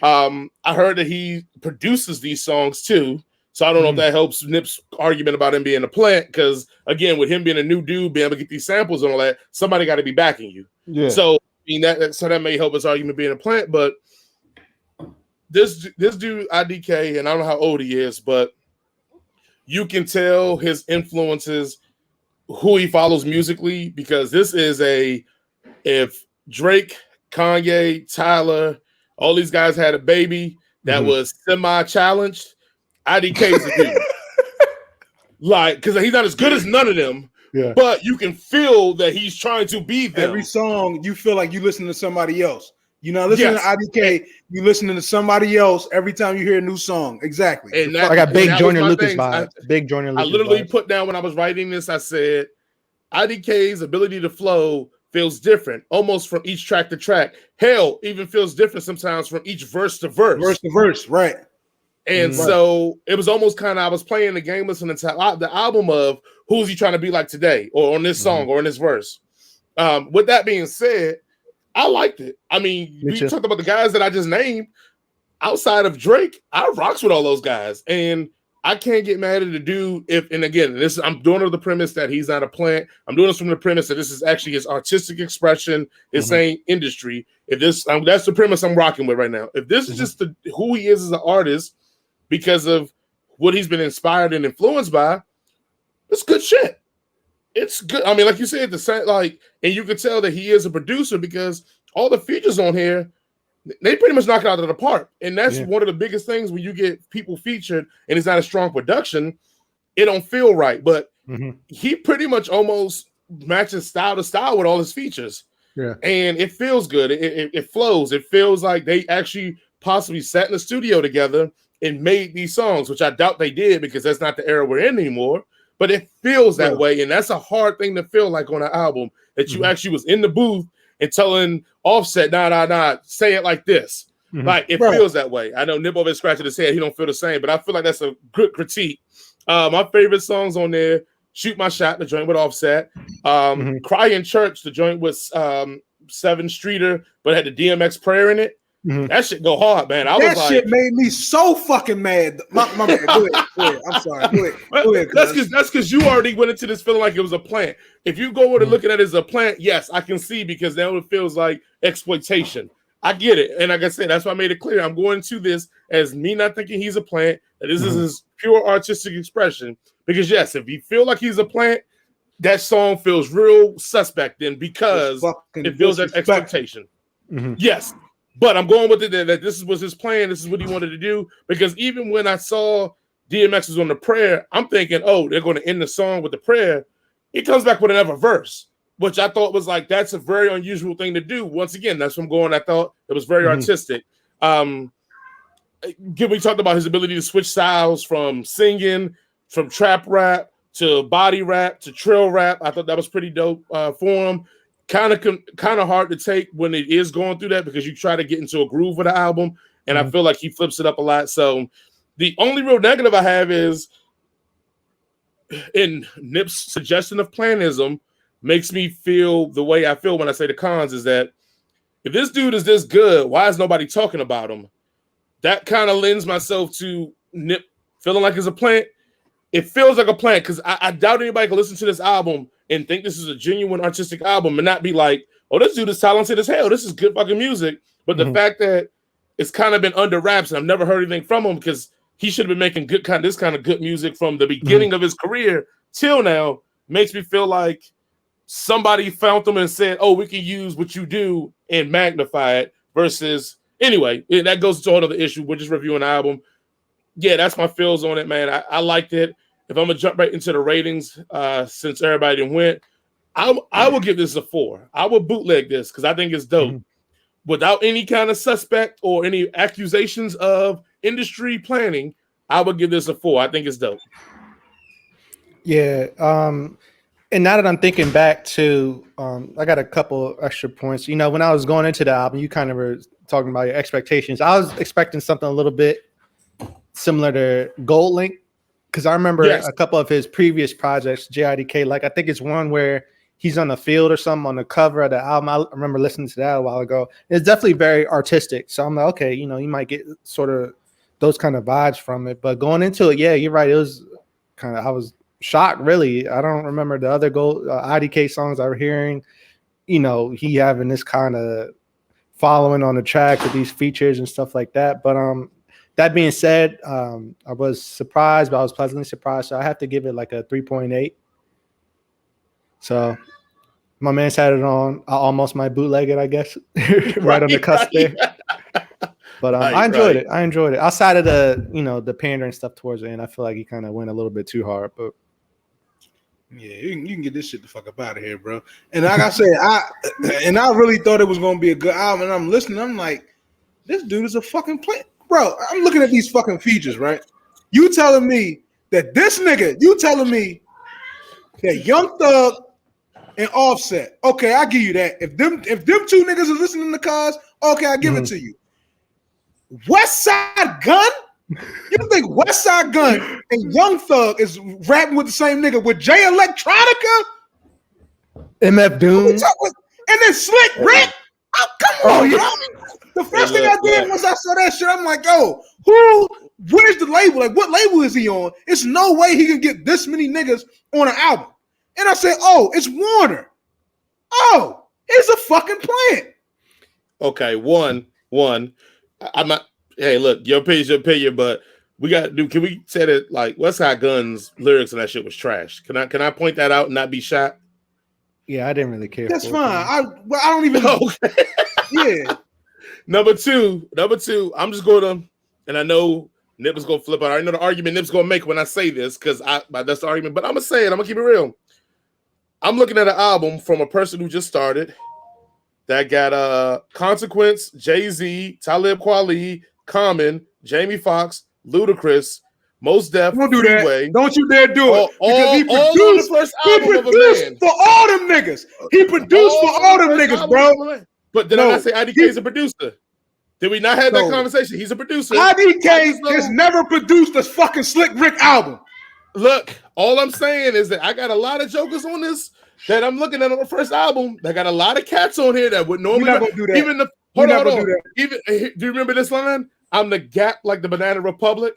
I heard that he produces these songs too. So I don't know if that helps Nip's argument about him being a plant, because again, with him being a new dude, being able to get these samples and all that, somebody got to be backing you. Yeah. So I mean that may help his argument being a plant. But this dude IDK, and I don't know how old he is, but you can tell his influences, who he follows musically, because this is if Drake, Kanye, Tyler, all these guys had a baby that was semi-challenged, IDK's the dude. Like, because he's not as good as none of them, but you can feel that he's trying to be them. Every song, you feel like you listen to somebody else. You're not listening to IDK, you're listening to somebody else every time you hear a new song. Exactly. And I got Big Joyner Lucas vibes. Big Joyner Lucas. I literally put down when I was writing this, I said, IDK's ability to flow feels different, almost from each track to track. Hell, even feels different sometimes from each verse to verse. Verse to verse, right. And so it was almost kind of, I was playing the game listening to the album of who's he trying to be like today, or on this song, or in this verse. With that being said, I liked it. I mean, we talked about the guys that I just named. Outside of Drake, I rocks with all those guys. And I can't get mad at the dude if, and again, I'm doing it on the premise that he's not a plant. I'm doing this from the premise that this is actually his artistic expression, his same industry. If this, that's the premise I'm rocking with right now. If this is just who he is as an artist because of what he's been inspired and influenced by, it's good shit. It's good. I mean, like you said, and you could tell that he is a producer because all the features on here, they pretty much knock it out of the park. And that's one of the biggest things when you get people featured and it's not a strong production, it don't feel right. But he pretty much almost matches style to style with all his features. Yeah. And it feels good. It flows. It feels like they actually possibly sat in the studio together and made these songs, which I doubt they did because that's not the era we're in anymore. But it feels that way. And that's a hard thing to feel like on an album that you actually was in the booth and telling Offset, nah, say it like this. Like, it feels that way. I know Nip over there scratching his head. He don't feel the same, but I feel like that's a good critique. My favorite songs on there, Shoot My Shot, the joint with Offset. Cry in Church, the joint with 7 Streeter, but had the DMX prayer in it. That shit go hard, man. That shit made me so fucking mad. My man, go ahead. I'm sorry. Go ahead. That's because you already went into this feeling like it was a plant. If you go to look at it as a plant, yes, I can see because now it feels like exploitation. I get it. And like I said, that's why I made it clear. I'm going to this as me not thinking he's a plant, that this is his pure artistic expression. Because yes, if you feel like he's a plant, that song feels real suspect then because it feels like expectation. Yes. But I'm going with it that this was his plan. This is what he wanted to do. Because even when I saw DMX was on the prayer, I'm thinking, oh, they're going to end the song with the prayer. He comes back with another verse, which I thought was like, that's a very unusual thing to do. Once again, that's from going, I thought it was very artistic. We talked about his ability to switch styles from singing, from trap rap to body rap to trill rap. I thought that was pretty dope for him. Kind of hard to take when it is going through that because you try to get into a groove with the album, and I feel like he flips it up a lot. So the only real negative I have is in Nip's suggestion of planism makes me feel the way I feel when I say the cons is that if this dude is this good, why is nobody talking about him? That kind of lends myself to Nip feeling like it's a plant. It feels like a plant because I doubt anybody can listen to this album and think this is a genuine artistic album and not be like, oh, this dude is talented as hell. This is good fucking music. But the fact that it's kind of been under wraps and I've never heard anything from him because he should have been making this kind of good music from the beginning of his career till now makes me feel like somebody found them and said, oh, we can use what you do and magnify it versus anyway, that goes to another issue. We're just reviewing the album. Yeah, that's my feels on it, man. I liked it. If I'm gonna jump right into the ratings, since everybody went, I will give this a 4. I will bootleg this because I think it's dope. Without any kind of suspect or any accusations of industry planning, I would give this a 4. I think it's dope. Yeah. And now that I'm thinking back to, I got a couple extra points. You know, when I was going into the album, you kind of were talking about your expectations. I was expecting something a little bit similar to Gold Link. Because I remember a couple of his previous projects, JIDK, like I think it's one where he's on the field or something on the cover of the album. I remember listening to that a while ago. It's definitely very artistic. So I'm like, okay, you know, you might get sort of those kind of vibes from it. But going into it, yeah, you're right. It was kind of, I was shocked, really. I don't remember the other IDK songs I were hearing. You know, he having this kind of following on the track with these features and stuff like that. But that being said, I was surprised, but I was pleasantly surprised. So I have to give it like a 3.8. So my man's had it on. I almost might bootleg it, I guess, right on the cusp there. But I enjoyed it. I enjoyed it. Outside of the, you know, the pandering stuff towards the end, I feel like he kind of went a little bit too hard. But yeah, you can get this shit the fuck up out of here, bro. And like I said, I really thought it was gonna be a good album. And I'm listening. I'm like, this dude is a fucking plant. Bro, I'm looking at these fucking features, right? You telling me that this nigga, you telling me that Young Thug and Offset, okay, I give you that. If them two niggas are listening to cars, okay, I give it to you. West Side Gun? You think West Side Gun and Young Thug is rapping with the same nigga with Jay Electronica? MF Doom? And then Slick Rick? Oh, come on, bro. The first thing I did once I saw that shit, I'm like, oh, who where's the label? Like, what label is he on? It's no way he can get this many niggas on an album. And I said, oh, it's Warner. Oh, it's a fucking plant. Okay, one. I'm not. Hey, look, your opinion, but we got to do. Can we say that like Westside Gunn's lyrics and that shit was trash? Can I point that out and not be shot? Yeah, I didn't really care. That's fine. I don't even. Okay. Yeah. Number two. I'm just going to, and I know Nip is going to flip out. I know the argument Nip's going to make when I say this because that's the argument. But I'm gonna say it. I'm gonna keep it real. I'm looking at an album from a person who just started that got Consequence, Jay-Z, Talib Kweli, Common, Jamie Foxx, Ludacris, Mos Def, Don't do that. Freeway. Don't you dare do it. All Because on the first album of a man. for all them niggas. He produced for all them niggas, bro. But did I not say IDK is a producer? Did we not have that conversation? He's a producer. IDK has never produced a fucking Slick Rick album. Look, all I'm saying is that I got a lot of jokers on this that I'm looking at on the first album. I got a lot of cats on here that would normally not gonna do that. Even the hold on. Even do you remember this line? I'm the Gap like the Banana Republic.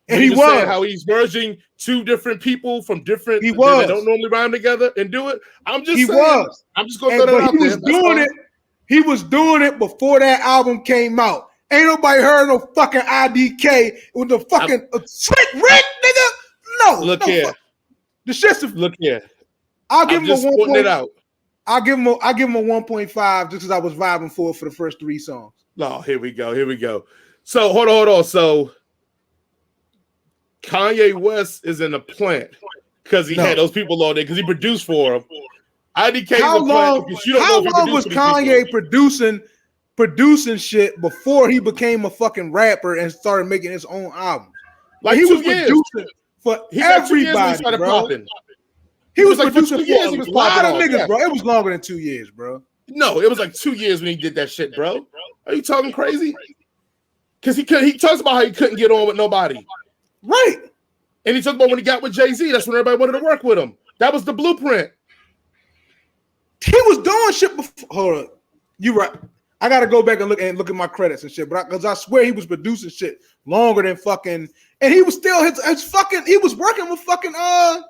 And he was saying how he's merging two different people from different. They don't normally rhyme together and do it. I'm just saying. I'm just gonna throw that out there. He was doing it. He was doing it before that album came out. Ain't nobody heard no fucking IDK with the fucking Slick Rick, nigga. No, look here. The shit's look here. I'll give him a 1. It out. I'll give him a 1.5 just because I was vibing for the first 3 songs. No, here we go. So hold on. So Kanye West is in the plant because he had those people on there because he produced for him. IDK. How long was Kanye producing shit before he became a fucking rapper and started making his own albums? Like he was years. producing for everybody, bro. He was like producing for a lot of niggas, bro. It was longer than 2 years, bro. No, it was like 2 years when he did that shit, bro. Are you talking crazy? Because he talks about how he couldn't get on with nobody. Right. And he talked about when he got with Jay-Z, that's when everybody wanted to work with him. That was the blueprint. He was doing shit before. Hold on. You right. I gotta go back and look at my credits and shit, but because I swear he was producing shit longer than fucking, and he was still his fucking. He was working with fucking No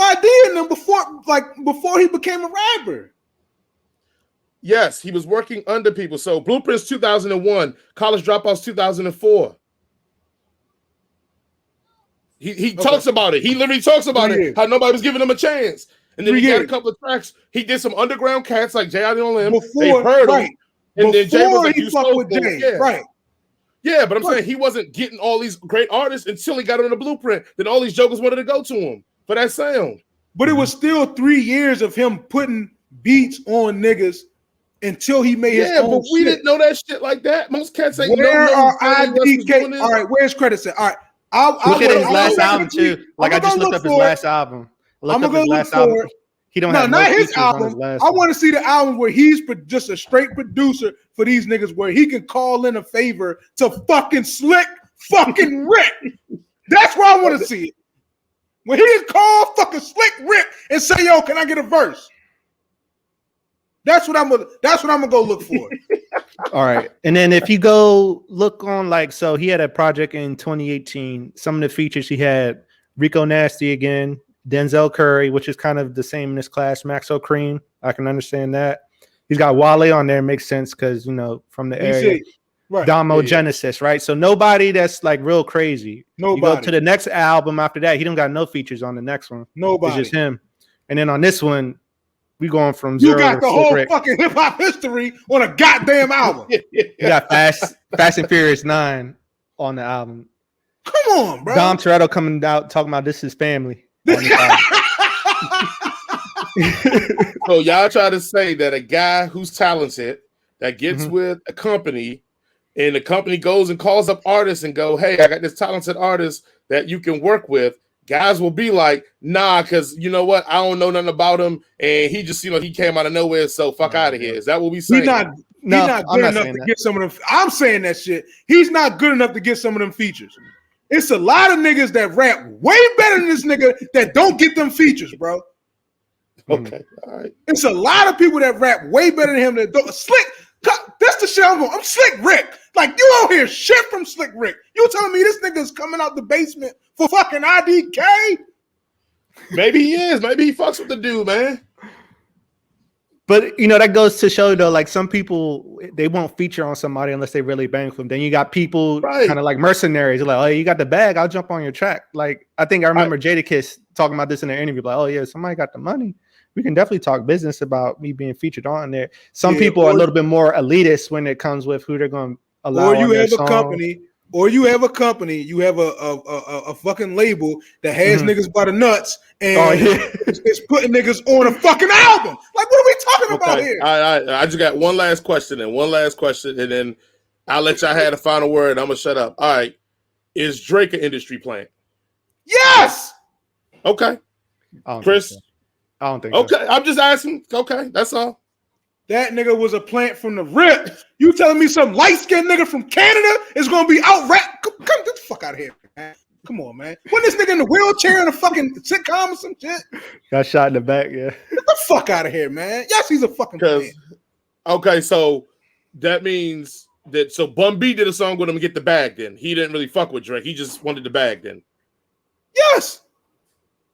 Idea in them before he became a rapper. Yes, he was working under people. So Blueprints 2001, College Dropouts 2004. He talks about it. He literally talks about it. How nobody was giving him a chance. And then he got a couple of tracks. He did some underground cats like Jay on Limb. They heard him. And then Jay was like, you fucked with Jay. Yeah. Right. Yeah, but I'm saying he wasn't getting all these great artists until he got on the Blueprint. Then all these jokers wanted to go to him for that sound. But it was still 3 years of him putting beats on niggas until he made his own shit. Yeah, but we didn't know that shit like that. Most cats ain't Where are IDK? All right, where's credits at? All right. Look at his last album too. Like I just looked up his last album. I'm gonna go look for it. He don't have not his album. I want to see the album where he's just a straight producer for these niggas, where he can call in a favor to fucking Slick fucking Rick. That's where I want to see it. When he just call fucking Slick Rick and say, "Yo, can I get a verse?" That's what I'm gonna go look for. All right, and then if you go look on so he had a project in 2018. Some of the features he had Rico Nasty again. Denzel Curry, which is kind of the same in this class. Maxo Cream, I can understand that. He's got Wale on there, makes sense because from the area. Right. Damo Genesis, right? So nobody that's like real crazy. Nobody. You go to the next album after that, he don't got no features on the next one. Nobody. It's just him. And then on this one, we going from zero. You got the whole fucking hip hop history on a goddamn album. You got Fast and Furious 9 on the album. Come on, bro. Dom Toretto coming out talking about this is family. So y'all try to say that a guy who's talented that gets with a company and the company goes and calls up artists and go, hey, I got this talented artist that you can work with. Guys will be like, nah, because you know what? I don't know nothing about him. And he just, he came out of nowhere. So fuck out of here. Is that what we saying? He's not good enough to get some of them. I'm saying that shit. He's not good enough to get some of them features. It's a lot of niggas that rap way better than this nigga that don't get them features, bro. Okay, all right. It's a lot of people that rap way better than him that don't. Slick, that's the the shit I'm going. I'm Slick Rick. Like, you don't hear shit from Slick Rick. You telling me this nigga's coming out the basement for fucking IDK? Maybe he is. Maybe he fucks with the dude, man. But you know, that goes to show though, like some people they won't feature on somebody unless they really bang for them. Then you got people kind of like mercenaries, like, oh, you got the bag, I'll jump on your track. Like I think I remember Jadakiss talking about this in an interview, like, oh yeah, somebody got the money. We can definitely talk business about me being featured on there. Some people are a little bit more elitist when it comes with who they're going to allow. Or you have a company, you have a fucking label that has niggas by the nuts and it's putting niggas on a fucking album. Like, what are we talking about here? I just got one last question, and then I'll let y'all have the final word. I'm gonna shut up. All right, is Drake an industry plant? Yes. Okay, Chris. I don't think. Okay, so. I'm just asking. Okay, that's all. That nigga was a plant from the rip. You telling me some light-skinned nigga from Canada is gonna be out rap? Come get the fuck out of here, man. Come on, man. When this nigga in the wheelchair in a fucking sitcom or some shit? Got shot in the back, yeah. Get the fuck out of here, man. Yes, he's a fucking plant. Okay, so that means that Bun B did a song with him to get the bag then. He didn't really fuck with Drake. He just wanted the bag then. Yes.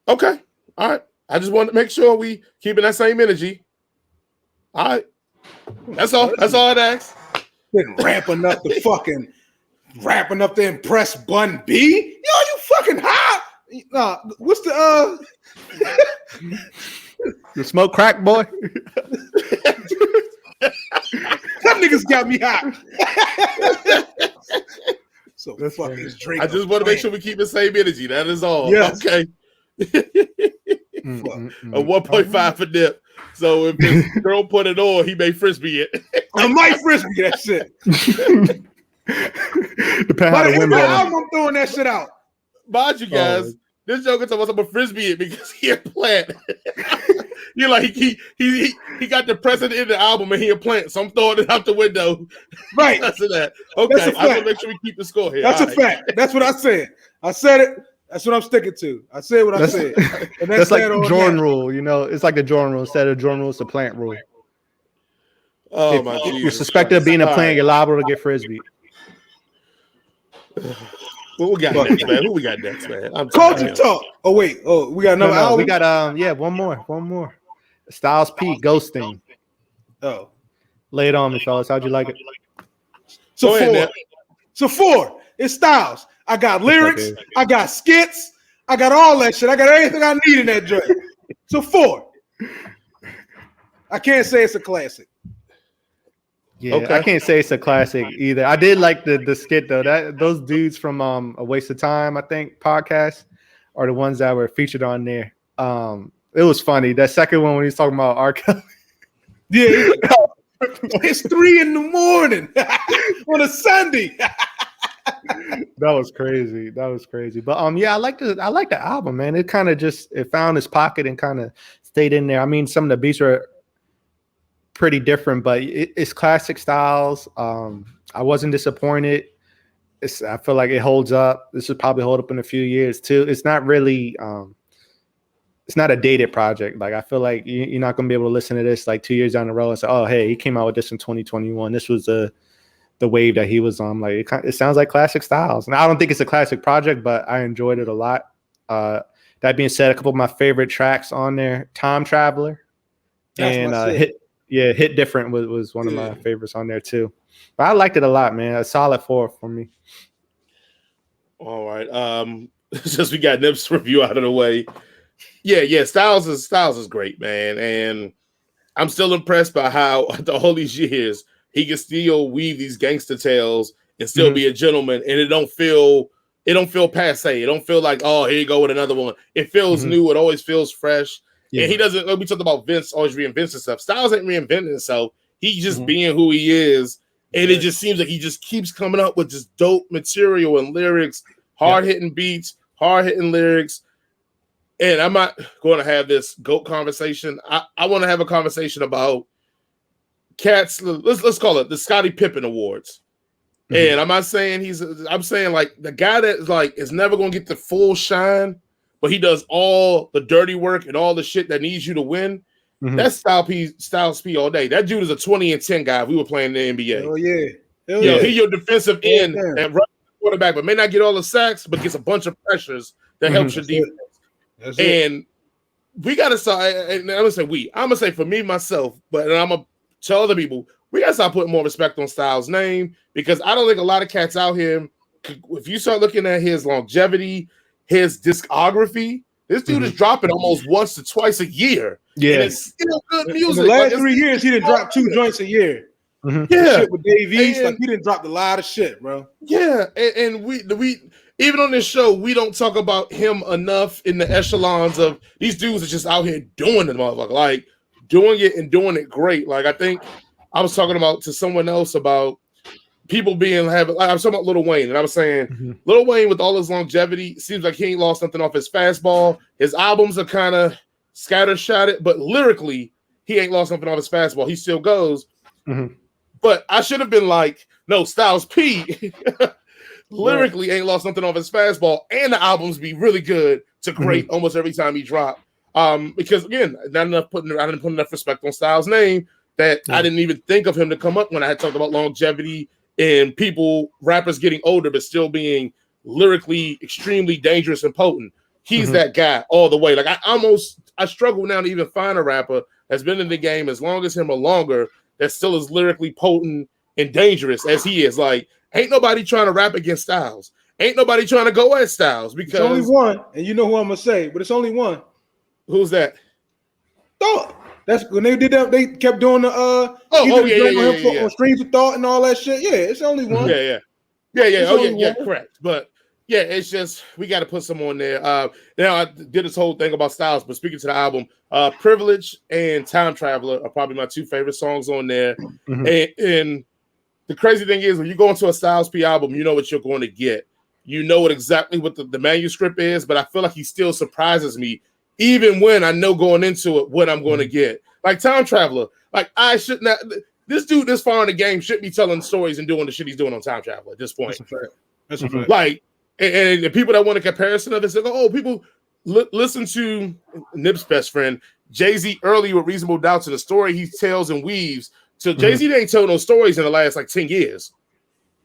Okay. All right. I just wanted to make sure we keeping that same energy. All right. That's all. That's all I'd ask. Been ramping up to impress Bun B. Yo, you fucking hot. Nah, what's the You smoke crack, boy? Some niggas got me hot. So the fuck is Drake? I just want to make sure we keep the same energy. That is all. Yes. Okay. A 1.5 for dip. So if this girl put it on, he may frisbee it. I might frisbee that shit. By the end of the album, I'm throwing that shit out. Mind you guys, this joker told us I'm gonna frisbee it because he a plant. You're like he got the president in the album and he a plant, so I'm throwing it out the window. Right. That's that. Okay, I want to make sure we keep the score here. That's a fact. That's what I said. I said it. That's what I'm sticking to. I said what I said. And that's like the Jordan rule, you know. It's like the Jordan rule. Instead of Jordan rule, it's a plant rule. Oh if my Jesus you're suspected of being a plant, you're liable to get frisbee. What we got next, man? Who we got next, man? Culture talk. Oh wait. Oh, we got another album? We got one more. Styles P, Ghosting. Oh. Lay it on me, fellas. How'd you like it? So four. It's Styles. I got lyrics. I got skits. I got all that shit. I got everything I need in that joint. So 4. I can't say it's a classic. Yeah, okay. I can't say it's a classic either. I did like the skit though. Those dudes from A Waste of Time, I think, podcast are the ones that were featured on there. It was funny. That second one when he's talking about R. Kelly. Yeah, it's 3 a.m. on a Sunday. That was crazy. But yeah, I like the album, man. It kind of it found its pocket and kind of stayed in there. I mean, some of the beats were pretty different, but it's classic Styles. I wasn't disappointed. I feel like it holds up. This will probably hold up in a few years too. It's not really it's not a dated project. Like I feel like you're not gonna be able to listen to this like 2 years down the road and say, oh hey, he came out with this in 2021. This was the wave that he was on. Like it sounds like classic Styles. And I don't think it's a classic project, but I enjoyed it a lot. That being said, a couple of my favorite tracks on there, Time Traveler. And Hit Different was one of my favorites on there too. But I liked it a lot, man. A solid 4 for me. All right. Since we got Nip's review out of the way. Yeah, Styles is great, man. And I'm still impressed by how after all these years he can still weave these gangster tales and still be a gentleman, and it don't feel passe. It don't feel like, oh, here you go with another one. It feels new. It always feels fresh. Yeah. And he doesn't. We talked about Vince always reinvents himself. Styles ain't reinventing himself. He's just being who he is, and it just seems like he just keeps coming up with just dope material and lyrics, hard hitting beats, hard hitting lyrics. And I'm not going to have this GOAT conversation. I want to have a conversation about cats. Let's call it the Scottie Pippen Awards. And I'm not saying I'm saying like the guy that is never going to get the full shine, but he does all the dirty work and all the shit that needs you to win. That's Styles P all day. That dude is a 20-10 guy. We were playing in the NBA. Oh yeah. He's your defensive end and run quarterback, but may not get all the sacks, but gets a bunch of pressures that helps your defense. And we gotta start. And I'm gonna say I'm gonna say for me myself, but I'm gonna tell other people we gotta start putting more respect on Styles' name, because I don't think a lot of cats out here. If you start looking at his longevity, his discography, this dude is dropping almost once to twice a year. Yeah, and it's still good music. In the last 3 years, he didn't drop 2 joints a year. Yeah, shit with Dave East, like he didn't drop a lot of shit, bro. Yeah, and we even on this show, we don't talk about him enough in the echelons of these dudes are just out here doing it, motherfucker, like doing it and doing it great. Like I think I was talking about to someone else about people I was talking about Lil Wayne, and I was saying Lil Wayne with all his longevity seems like he ain't lost nothing off his fastball. His albums are kind of scattershotted, but lyrically he ain't lost nothing off his fastball. He still goes. But I should have been like, no, Styles P lyrically ain't lost nothing off his fastball, and the albums be really good to great almost every time he drop. Because again, I didn't put enough respect on Styles' name that I didn't even think of him to come up when I had talked about longevity and rappers getting older but still being lyrically extremely dangerous and potent. He's that guy all the way. Like I struggle now to even find a rapper that's been in the game as long as him or longer that still is lyrically potent and dangerous as he is. Like, ain't nobody trying to rap against Styles. Ain't nobody trying to go at Styles because it's only one, and you know who I'm gonna say, but it's only one. Who's that? Thought. That's when they did that. They kept doing the on Streams of Thought and all that shit. Yeah, it's only one. Yeah. Correct. But yeah, it's just we got to put some on there. Now I did this whole thing about Styles, but speaking to the album, "Privilege" and "Time Traveler" are probably my 2 favorite songs on there. And the crazy thing is, when you go into a Styles P album, you know what you're going to get. You know exactly what the manuscript is, but I feel like he still surprises me, even when I know going into it what I'm going to get. Like "Time Traveler," like I should not. This dude this far in the game shouldn't be telling stories and doing the shit he's doing on "Time Traveler" at this point. That's a fact. Like. And the people that want a comparison of it say, "Oh, people listen to Nip's best friend Jay-Z early with Reasonable Doubt to the story he tells and weaves." So Jay-Z ain't told no stories in the last like 10 years.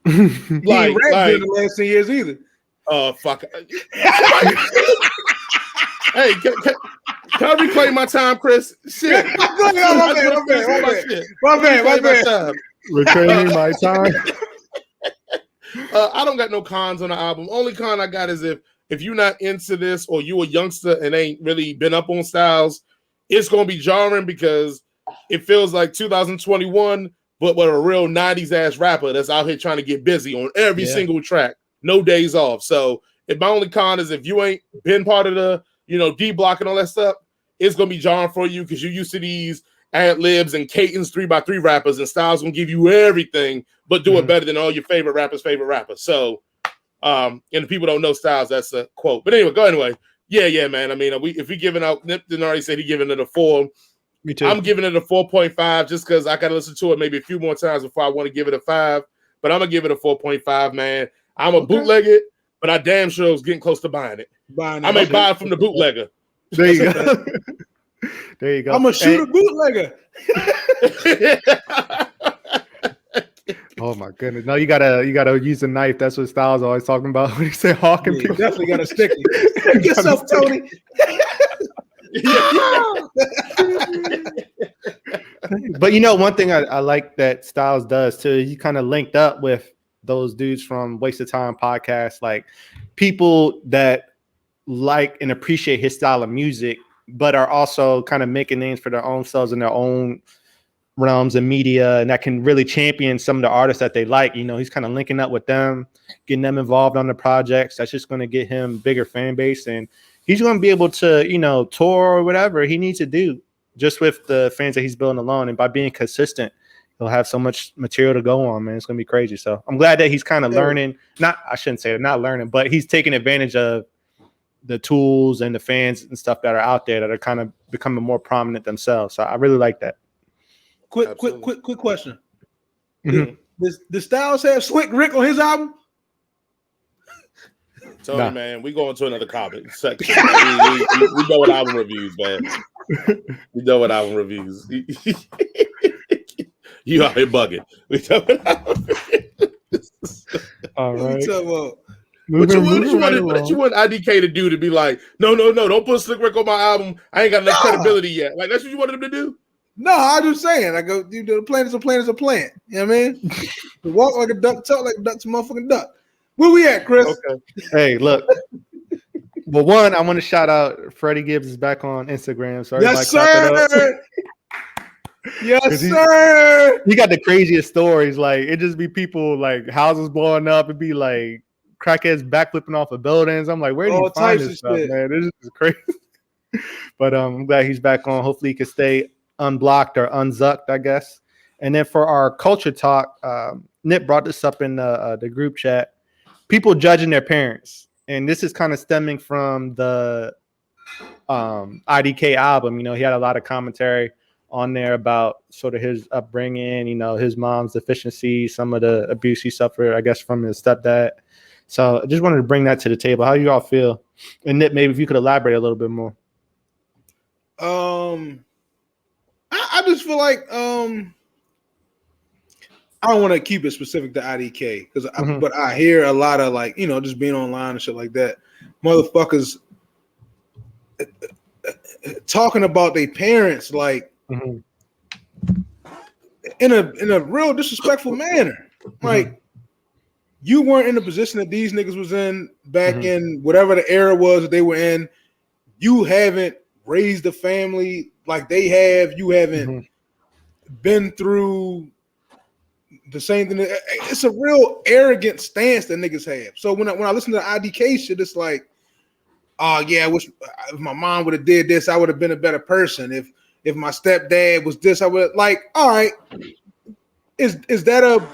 He ain't rapped in the last 10 years either. Fuck. Hey, can I reclaim my time, Chris? Shit. My bad. Reclaiming my time. I don't got no cons on the album. Only con I got is if you're not into this or you a youngster and ain't really been up on Styles, it's gonna be jarring because it feels like 2021, but with a real 90s ass rapper that's out here trying to get busy on every single track, no days off. So if my only con is if you ain't been part of the D block and all that stuff, it's gonna be jarring for you because you're used to these ad libs and Caton's 3x3 rappers, and Styles gonna give you everything, but do it better than all your favorite rappers' favorite rappers. So, and if people don't know Styles, that's a quote. But anyway, yeah, man. I mean, if we giving out, Nip didn't already said he giving it a 4. Me too. I'm giving it a 4.5 just because I gotta listen to it maybe a few more times before I want to give it a 5. But I'm gonna give it a 4.5, man. I'm a bootlegger, but I damn sure was getting close to buying it. I may buy it from the bootlegger. There you go. There you go. I'm a shooter bootlegger. Oh my goodness! No, you gotta use a knife. That's what Styles always talking about when he say hawk and you definitely got to stick it. Get yourself, Tony. But one thing I like that Styles does too. He kind of linked up with those dudes from Waste of Time podcast, like people that like and appreciate his style of music, but are also kind of making names for their own selves in their own realms and media, and that can really champion some of the artists that they like. He's kind of linking up with them, getting them involved on the projects. That's just going to get him bigger fan base, and he's going to be able to, tour or whatever he needs to do just with the fans that he's building alone. And by being consistent, he'll have so much material to go on, man. It's going to be crazy. So I'm glad that he's kind of learning. I shouldn't say not learning, but he's taking advantage of the tools and the fans and stuff that are out there that are kind of becoming more prominent themselves. So I really like that. Quick question. Does Styles have Slick Rick on his album? Tony, man, we going to another comment section. we go with album reviews, man. We done with album reviews. You out here bugging. We done with album reviews. All right. What you want IDK to do to be like, no, don't put Slick Rick on my album. I ain't got enough credibility yet. Like, that's what you wanted him to do? No, I'm just saying. I go, the plant is a plant is a plant. You know what I mean? Walk like a duck, talk like a duck's a motherfucking duck. Where we at, Chris? Okay. Hey, look. Well, one, I want to shout out Freddie Gibbs is back on Instagram. So yes, sir. Yes, sir. He got the craziest stories. Like, it just be people like houses blowing up. It'd be like crackheads backflipping off of buildings. I'm like, where do you find this stuff, man? This is crazy. But I'm glad he's back on. Hopefully he can stay unblocked or unzucked, I guess. And then for our culture talk, Nip brought this up in the group chat. People judging their parents. And this is kind of stemming from the IDK album. You know, he had a lot of commentary on there about sort of his upbringing, you know, his mom's deficiencies, some of the abuse he suffered, I guess, from his stepdad. So I just wanted to bring that to the table. How do you all feel? And Nip, maybe if you could elaborate a little bit more. I just feel like I don't want to keep it specific to IDK because, but I hear a lot of like, you know, just being online and shit like that, motherfuckers talking about their parents like in a real disrespectful manner. Like, you weren't in the position that these niggas was in back in whatever the era was that they were in. You haven't raised a family like they have. You haven't been through the same thing. It's a real arrogant stance that niggas have. So when I listen to the IDK shit, it's like, oh yeah, I wish if my mom would have did this, I would have been a better person. If my stepdad was this, I would like. All right, is that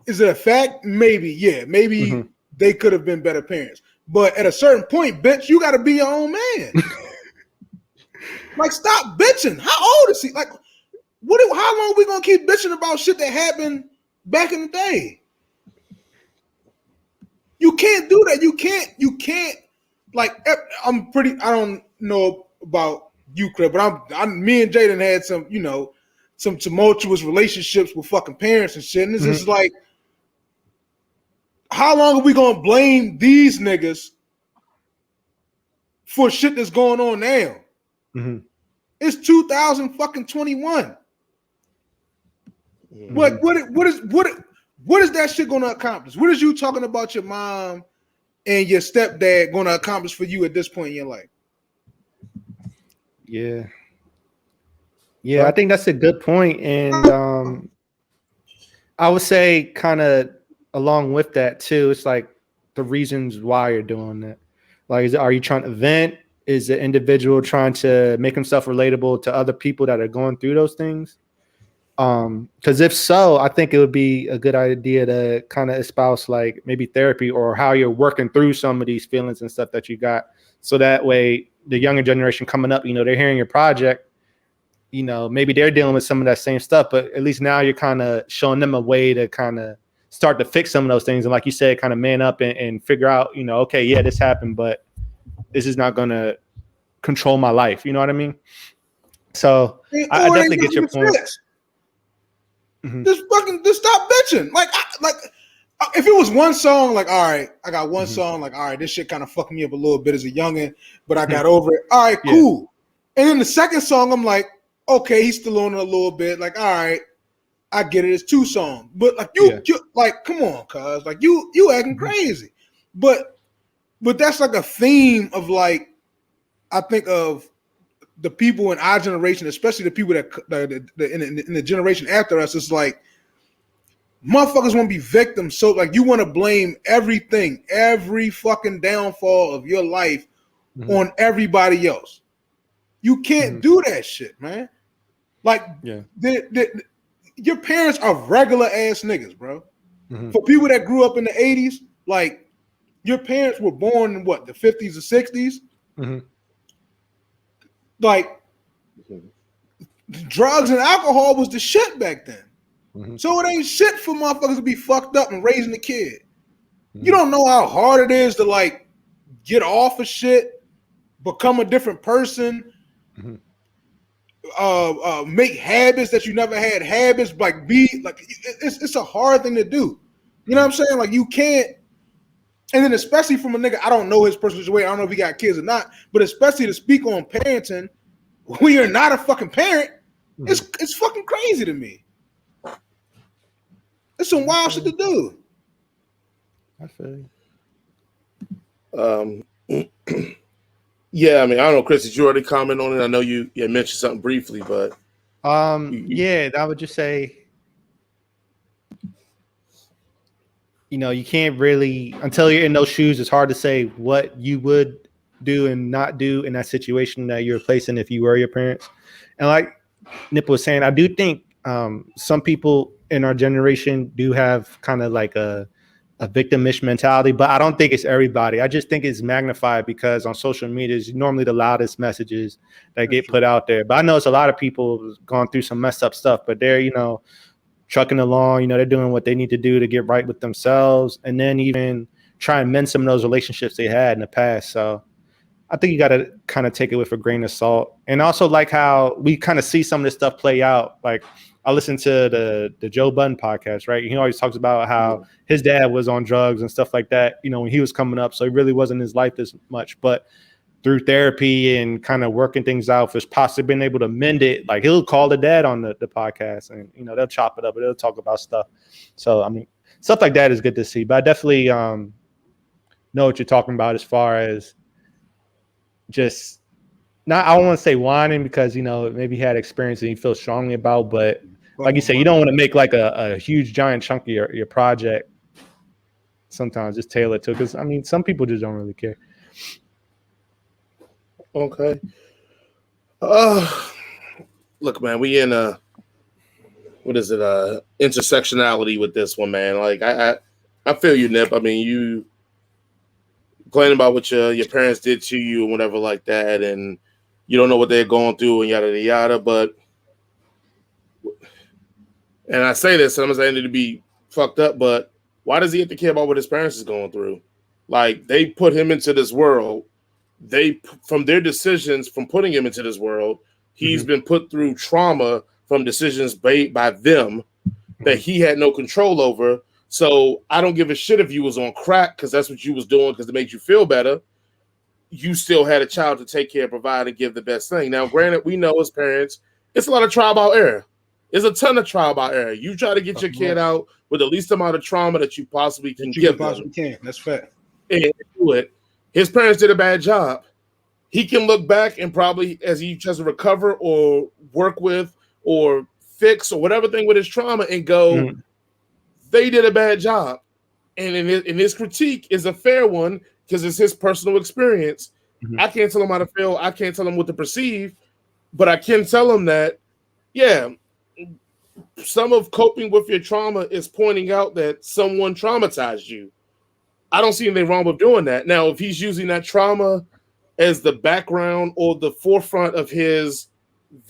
is it a fact? Maybe, yeah, maybe they could have been better parents. But at a certain point, bitch, you got to be your own man. Like, stop bitching. How old is he? Like, how long are we gonna keep bitching about shit that happened back in the day? You can't do that. You can't. Like, I don't know about you, Chris, but me and Jaden had some, you know, some tumultuous relationships with fucking parents and shit. And it's just like, how long are we gonna blame these niggas for shit that's going on now? It's 2021. What is that shit gonna accomplish? What is you talking about your mom and your stepdad gonna accomplish for you at this point in your life? Yeah, I think that's a good point. And I would say kind of along with that too, it's like the reasons why you're doing that. Like, are you trying to vent? Is the individual trying to make himself relatable to other people that are going through those things? Because if so, I think it would be a good idea to kind of espouse like maybe therapy or how you're working through some of these feelings and stuff that you got. So that way the younger generation coming up, you know, they're hearing your project, you know, maybe they're dealing with some of that same stuff, but at least now you're kind of showing them a way to kind of start to fix some of those things. And like you said, kind of man up and figure out, you know, okay, yeah, this happened, but this is not going to control my life. You know what I mean? So I definitely get your point. Just stop bitching. Like if it was one song, like, all right, I got one song, like, all right, this shit kind of fucked me up a little bit as a youngin', but I got over it. All right, cool. And then the second song, I'm like, okay, he's still on it a little bit. Like, all right, I get it. It's two songs, but like you like, come on, cuz like you acting crazy. But that's like a theme of like, I think of the people in our generation, especially the people that in the generation after us. It's like motherfuckers want to be victims. So like you want to blame everything, every fucking downfall of your life on everybody else. You can't do that shit, man. Like your parents are regular ass niggas, bro. For people that grew up in the 80s, like your parents were born in what, the 50s or 60s? Like drugs and alcohol was the shit back then. So it ain't shit for motherfuckers to be fucked up and raising a kid. You don't know how hard it is to like get off of shit become a different person, make habits that you never had habits, like it's a hard thing to do. You know what I'm saying? Like you can't, and then especially from a nigga, I don't know his personal situation, I don't know if he got kids or not, but especially to speak on parenting when you're not a fucking parent, it's fucking crazy to me. It's some wild shit to do. I feel you. Yeah, I mean, I don't know, Chris, did you already comment on it? I know you mentioned something briefly, but yeah, I would just say, you can't really, until you're in those shoes, it's hard to say what you would do and not do in that situation that you're placing if you were your parents. And like Nip was saying, I do think some people in our generation do have kind of like a victimish mentality, but I don't think it's everybody. I just think it's magnified because on social media is normally the loudest messages that get put out there. But I know it's a lot of people going through some messed up stuff, but they're, trucking along, they're doing what they need to do to get right with themselves and then even try and mend some of those relationships they had in the past. So I think you got to kind of take it with a grain of salt. And also like how we kind of see some of this stuff play out. Like I listened to the Joe Budden podcast, right? He always talks about how his dad was on drugs and stuff like that, when he was coming up. So he really wasn't in his life as much, but through therapy and kind of working things out, for possibly being able to mend it. Like he'll call the dad on the podcast and, they'll chop it up, but they'll talk about stuff. So, I mean, stuff like that is good to see, but I definitely know what you're talking about as far as just not, I don't want to say whining because, maybe he had experience and he feels strongly about, but like you said, you don't want to make like a huge giant chunk of your project. Sometimes just tailor it to, because I mean, some people just don't really care. Okay. Look, man, we in intersectionality with this one, man. Like I feel you, Nip. I mean, you complaining about what your parents did to you and whatever like that, and you don't know what they're going through and yada yada. But, and I say this, and I'm saying it to be fucked up, but why does he have to care about what his parents is going through? Like they put him into this world. From their decisions, from putting him into this world, he's been put through trauma from decisions made by them that he had no control over. So I don't give a shit if you was on crack because that's what you was doing because it made you feel better. You still had a child to take care, provide, and give the best thing. Now, granted, we know as parents, it's a lot of trial by error. There's a ton of trial by error. You try to get your kid out with the least amount of trauma that you possibly can give them. That's fact. And do it. His parents did a bad job. He can look back and probably, as he tries to recover or work with or fix or whatever thing with his trauma and go, they did a bad job. And in his critique is a fair one because it's his personal experience. I can't tell him how to feel. I can't tell him what to perceive, but I can tell him that, yeah, some of coping with your trauma is pointing out that someone traumatized you. I don't see anything wrong with doing that. Now, if he's using that trauma as the background or the forefront of his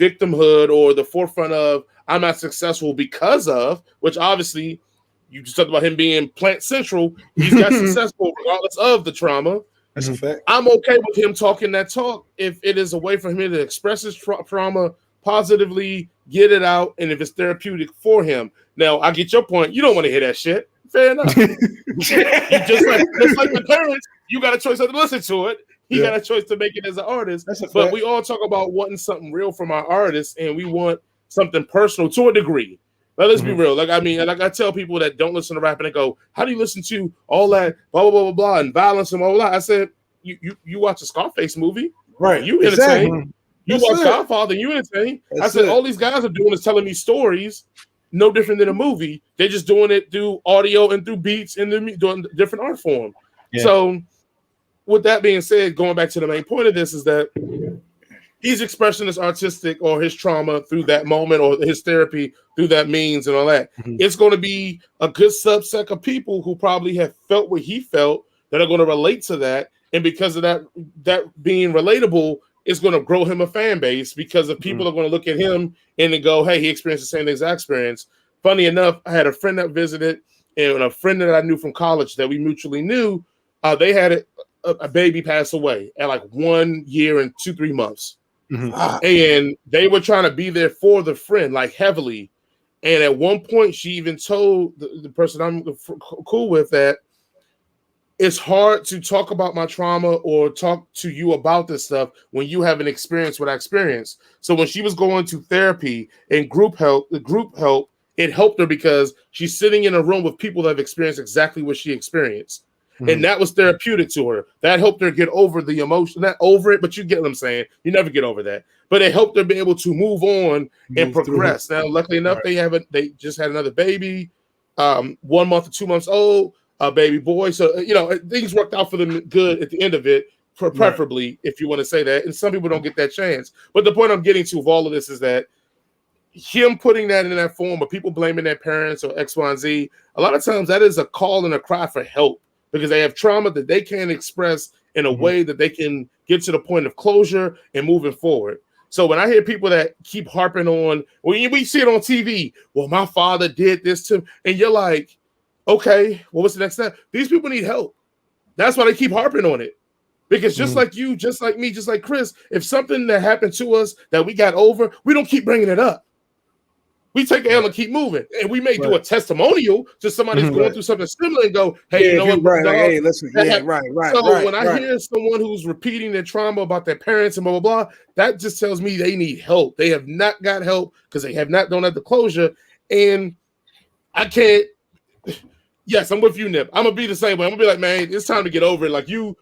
victimhood or the forefront of I'm not successful because of, which obviously you just talked about him being plant central. He's got successful regardless of the trauma. That's a fact. I'm okay with him talking that talk if it is a way for him to express his trauma positively, get it out, and if it's therapeutic for him. Now, I get your point. You don't want to hear that shit. Fair enough. just like the parents, you got a choice to listen to it. He got a choice to make it as an artist. But we all talk about wanting something real from our artists, and we want something personal to a degree. But let's be real. Like I tell people that don't listen to rap and they go, "How do you listen to all that blah blah blah blah blah and violence and blah blah?" I said, "You watch a Scarface movie, right? You entertain. Exactly. You watch Godfather, you entertain." I said, all these guys are doing is telling me stories, no different than a movie. They're just doing it through audio and through beats and doing different art form. Yeah. So, with that being said, going back to the main point of this is that he's expressing his artistic or his trauma through that moment or his therapy through that means and all that. It's going to be a good subset of people who probably have felt what he felt that are going to relate to that. And because of that being relatable, it's going to grow him a fan base because of people are going to look at him and then go, hey, he experienced the same things I experienced. Funny enough, I had a friend that visited and a friend that I knew from college that we mutually knew. They had a baby passed away at like 1 year and 2-3 months. Mhm. And they were trying to be there for the friend, like heavily. And at one point, she even told the person I'm cool with that it's hard to talk about my trauma or talk to you about this stuff when you haven't experienced what I experienced. So when she was going to therapy and group help, it helped her because she's sitting in a room with people that have experienced exactly what she experienced. Mm-hmm. And that was therapeutic to her. That helped her get over the emotion, not over it, but you get what I'm saying. You never get over that. But it helped her be able to move on and progress. Now, luckily enough, they just had another baby, 1 month or 2 months old, a baby boy. So, things worked out for them good at the end of it, preferably, if you want to say that. And some people don't get that chance. But the point I'm getting to with all of this is that him putting that in that form of people blaming their parents or X, Y, and Z, a lot of times that is a call and a cry for help because they have trauma that they can't express in a way that they can get to the point of closure and moving forward. So when I hear people that keep harping on, we see it on TV, well, my father did this to me, and you're like, okay, well, what's the next step? These people need help. That's why they keep harping on it. Because just like you, just like me, just like Chris, if something that happened to us that we got over, we don't keep bringing it up. We take the L and keep moving. And we may do a testimonial to somebody who's going through something similar and go, hey, you know what? Right, hey, listen. Yeah, right. So when I hear someone who's repeating their trauma about their parents and blah, blah, blah, that just tells me they need help. They have not got help because they don't have the closure. And I can't. Yes, I'm with you, Nip. I'm gonna be the same way. I'm gonna be like, man, it's time to get over it. Like you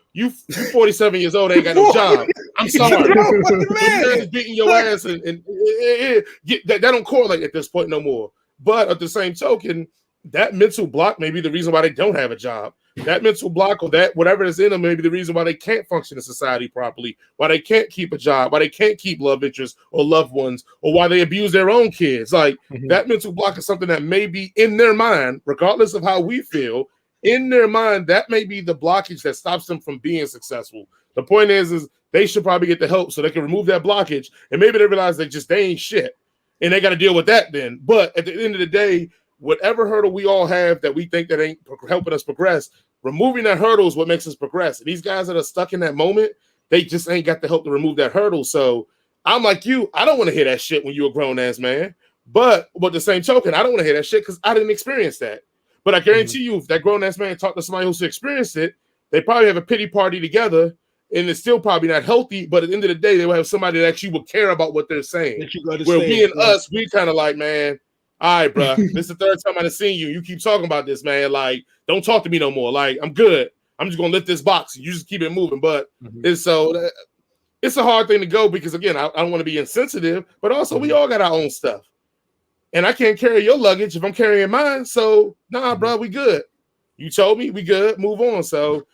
47 years old, ain't got no job. I'm sorry. Man is beating your ass, and that don't correlate at this point no more. But at the same token, that mental block may be the reason why they don't have a job. That mental block or that whatever is in them may be the reason why they can't function in society properly, why they can't keep a job, why they can't keep love interests or loved ones, or why they abuse their own kids. Like that mental block is something that may be in their mind, regardless of how we feel, in their mind, that may be the blockage that stops them from being successful. The point is they should probably get the help so they can remove that blockage, and maybe they realize they ain't shit, and they got to deal with that then. But at the end of the day, whatever hurdle we all have that we think that ain't helping us progress, removing that hurdle is what makes us progress. And these guys that are stuck in that moment, they just ain't got the help to remove that hurdle. So I'm like you, I don't want to hear that shit when you're a grown ass man. But the same token, I don't want to hear that shit because I didn't experience that. But I guarantee you, if that grown ass man talked to somebody who's experienced it, they probably have a pity party together, and it's still probably not healthy. But at the end of the day, they will have somebody that actually will care about what they're saying. Where we and us, we kind of like, man, all right, bro, this is the third time I've seen you. You keep talking about this, man. Like, don't talk to me no more. Like, I'm good. I'm just gonna lift this box. You just keep it moving. But it's a hard thing to go because again, I don't want to be insensitive, but also we all got our own stuff. And I can't carry your luggage if I'm carrying mine. So nah, bro, we good. You told me we good. Move on. So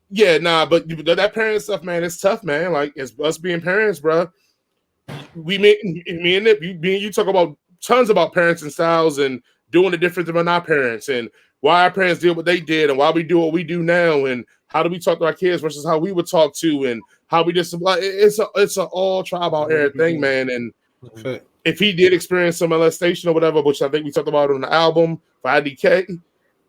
yeah, nah, but that parent stuff, man, it's tough, man. Like it's us being parents, bro. Me and you talk about tons about parenting styles and doing the difference from our parents and why our parents did what they did and why we do what we do now and how do we talk to our kids versus how we would talk to and how we just like it's a all trial by error thing, man. And if he did experience some molestation or whatever, which I think we talked about on the album for IDK,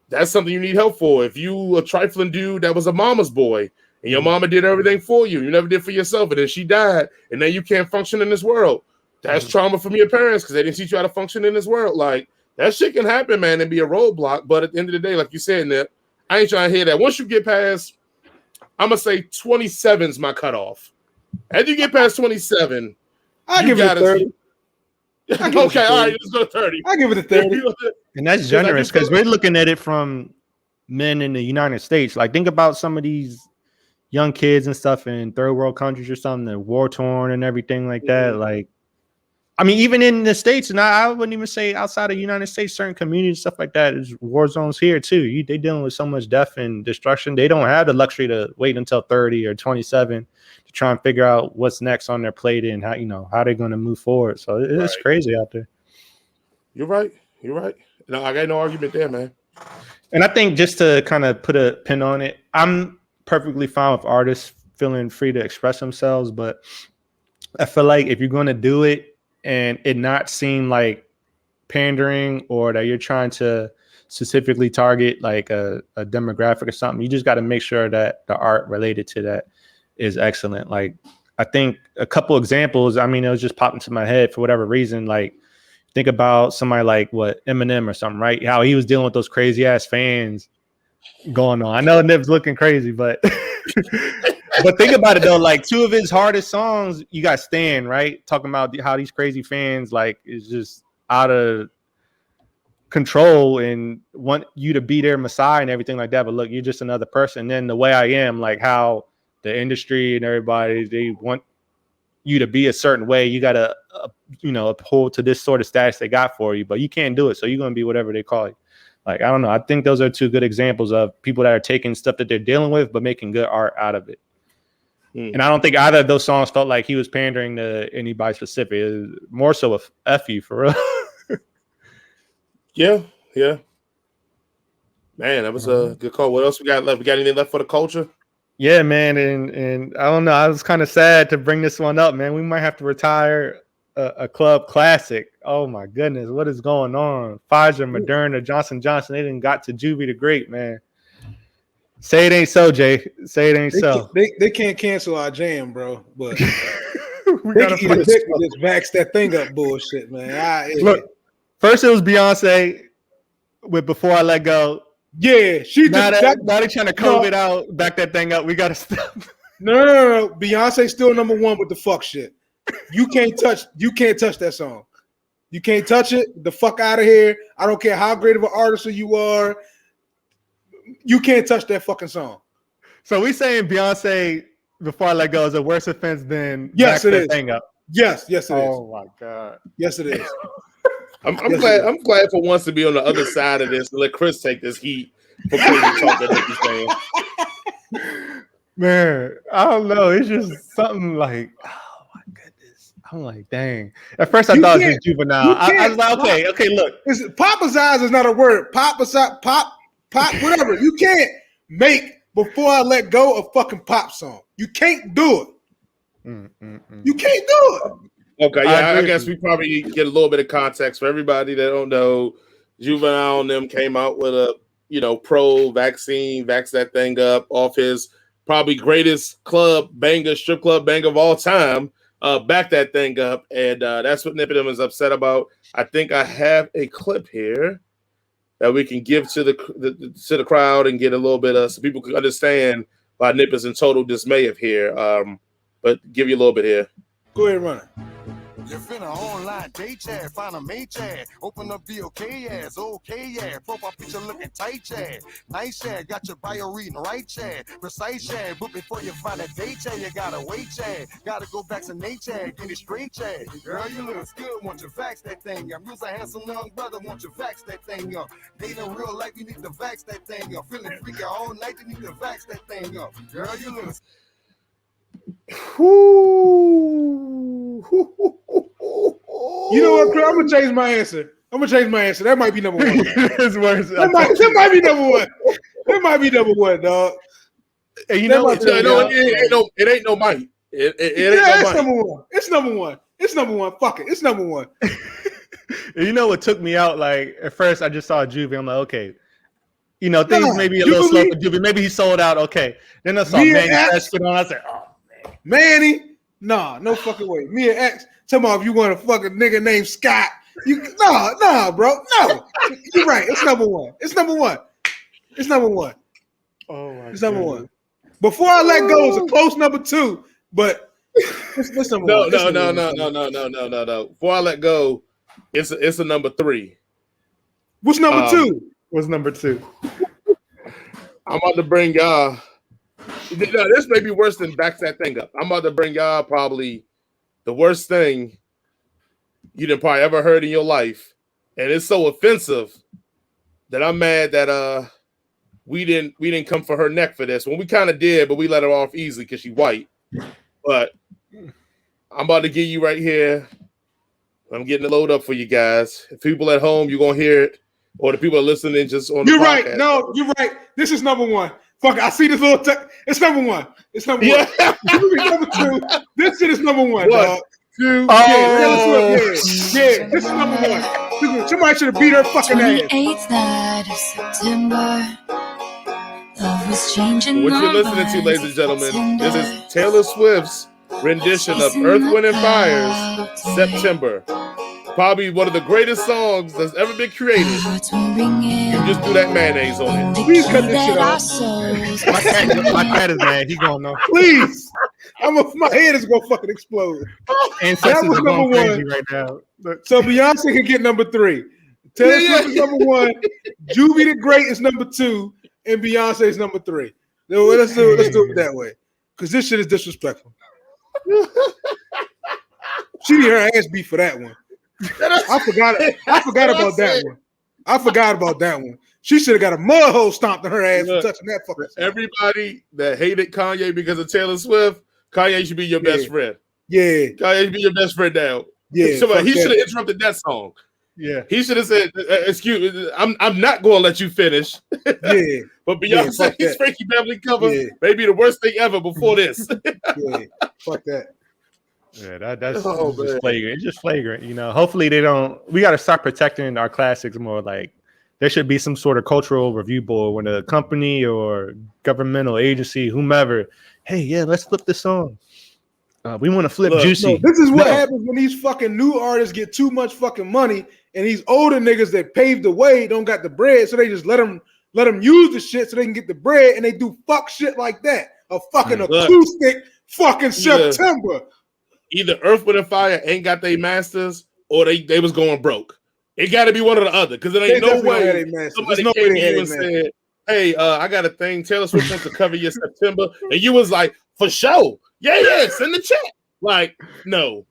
that's something you need help for. If you a trifling dude that was a mama's boy and your mama did everything for you, you never did for yourself, and then she died, and then you can't function in this world. That's trauma from your parents because they didn't teach you how to function in this world. Like that shit can happen, man, and be a roadblock. But at the end of the day, like you said, Nip, I ain't trying to hear that. Once you get past, I'm gonna say 27 is my cutoff. As you get past 27, I give it a 30. Okay, all right, let's go to 30. I give it a 30. And that's generous because we're looking at it from men in the United States. Like, think about some of these young kids and stuff in third world countries or something, they're war torn and everything like that. Like, I mean, even in the States, and I wouldn't even say outside of the United States, certain communities, stuff like that, is war zones here too. They dealing with so much death and destruction. They don't have the luxury to wait until 30 or 27 to try and figure out what's next on their plate and how they're going to move forward. So it's crazy out there. You're right. No, I got no argument there, man. And I think just to kind of put a pin on it, I'm perfectly fine with artists feeling free to express themselves, but I feel like if you're going to do it and it not seem like pandering or that you're trying to specifically target like a demographic or something, you just got to make sure that the art related to that is excellent. Like I think a couple examples, I mean, it was just popped into my head for whatever reason. Like think about somebody like Eminem or something, right? How he was dealing with those crazy ass fans going on. I know Nip's looking crazy, but but think about it though. Like two of his hardest songs, you got Stan, right? Talking about how these crazy fans like is just out of control and want you to be their messiah and everything like that. But look, you're just another person. And then The Way I Am, like how the industry and everybody, they want you to be a certain way. You got to, uphold to this sort of status they got for you, but you can't do it. So you're going to be whatever they call you. Like, I don't know. I think those are two good examples of people that are taking stuff that they're dealing with, but making good art out of it. And I don't think either of those songs felt like he was pandering to anybody specific. It was more so a F you for real. Yeah. Man, that was a good call. What else we got left? We got anything left for the culture? Yeah, man. And I don't know. I was kind of sad to bring this one up, man. We might have to retire a club classic. Oh, my goodness. What is going on? Pfizer, Moderna, Johnson & Johnson. They didn't got to Juvie the Great, man. Say it ain't so, Jay. Say it ain't so. They can't cancel our jam, bro. But We they gotta can find either just vax that thing up bullshit, man. Look, first it was Beyonce with Before I Let Go. Yeah, she Now just they trying to COVID out, back that thing up. We gotta stop. No. Beyonce's still number one with the fuck shit. You can't touch that song. You can't touch it. The fuck out of here. I don't care how great of an artist you are. You can't touch that fucking song. So we saying Beyonce Before I Let Go is a worse offense than yes, back it that is. thing up. Yes, it is. Oh my god. Yes, it is. I'm glad for once to be on the other side of this and let Chris take this heat for crazy talk that he's saying. Man, I don't know. It's just something like, oh my goodness. I'm like, dang. At first I thought it was just juvenile. I was like, okay, look. Papazize is not a word. Pop, whatever. You can't make Before I Let Go a fucking pop song. You can't do it. You can't do it. Okay, yeah, I guess we probably get a little bit of context for everybody that don't know. Juvenile and them came out with a, pro-vaccine, vax that thing up off his probably greatest strip club banger of all time, back that thing up, and that's what Nip is upset about. I think I have a clip here that we can give to the crowd and get a little bit so people can understand why Nip is in total dismay of here. But give you a little bit here. Go ahead and run it. You're finna online date chat, find a mate chat, open up the okay ass, profile picture looking tight chat, nice chat, got your bio reading right chat, precise chat, but before you find a date chat, you gotta wait chat, gotta go vaccinate chat, get it straight chat, girl you look good, want you vax that thing up, you's a handsome young brother, want you vax that thing up, dating real life, you need to vax that thing up, feeling freaky all night, you need to vax that thing up, girl you look. You know what, Chris? I'm gonna change my answer. That might be number one. It's worse. That might be number one. That might be number one, dog. And you know what? It ain't no might. It ain't no it's might. number one. It's number one. Fuck it. It's number one. And you know what took me out? Like at first, I just saw Juvie. I'm like, okay, things maybe a little slow for Juvie. Maybe he sold out. Okay. Then I saw Manny get on. I said, oh man, Manny. Nah, no fucking way. Me and X. Tell me if you want a fucking nigga named Scott. No, bro. No. You're right. It's number one. Oh my It's number one. Before I Let Go is a close number two, but it's number one. No. Before I Let Go, it's a number three. What's number two? What's number two? I'm about to bring y'all. This may be worse than Backs That Thing Up. I'm about to bring y'all probably the worst thing you done probably ever heard in your life, and it's so offensive that I'm mad that we didn't come for her neck for this. Well, we kind of did, but we let her off easily because she white. But I'm about to give you right here. I'm getting the load up for you guys. If people at home, you're gonna hear it, or the people are listening just on the podcast. Right. No, you're right. This is number one. Fuck, I see this little. It's number one. It's number one. Number two. This shit is number one, dog. Two. Oh. Yeah, this is number one. Somebody should have beat her fucking ass. 28th night of September. Love was changing. What you're listening to, ladies and gentlemen, this is Taylor Swift's rendition of Earth, Wind, and Fire's September. Probably one of the greatest songs that's ever been created. You just do that mayonnaise on it. Please cut this shit off. My cat is mad. He going on. Please. My head is gonna fucking explode. That was number one right now. So Beyonce can get number 3. Taylor Swift is number 1. Juvie the Great is number 2, and Beyonce is number 3. Let's do it that way, because this shit is disrespectful. She need her ass beat for that one. I forgot about that one. I forgot about that one. She should have got a mud hole stomped in her ass for touching that fucking song. Everybody that hated Kanye because of Taylor Swift, Kanye should be your best friend. Yeah. Kanye should be your best friend now. Yeah. He should have interrupted that song. Yeah. He should have said, excuse me, I'm not going to let you finish. Yeah. But Beyonce's Frankie Beverly cover may be the worst thing ever before this. Yeah. Fuck that. Yeah, that's just flagrant. It's just flagrant, you know. Hopefully they don't. We got to start protecting our classics more. Like there should be some sort of cultural review board when a company or governmental agency, whomever, hey, yeah, let's flip this song. We want to flip Juicy. No, this is what happens when these fucking new artists get too much fucking money, and these older niggas that paved the way don't got the bread, so they just let them use the shit so they can get the bread, and they do fuck shit like that. A fucking acoustic fucking September. Either Earth, Wind, and Fire ain't got their masters, or they was going broke. It got to be one or the other, because there ain't no way somebody came to you and said, hey, I got a thing. Taylor Swift wants to cover your September. And you was like, for sure. Yeah, send the check. Like, no.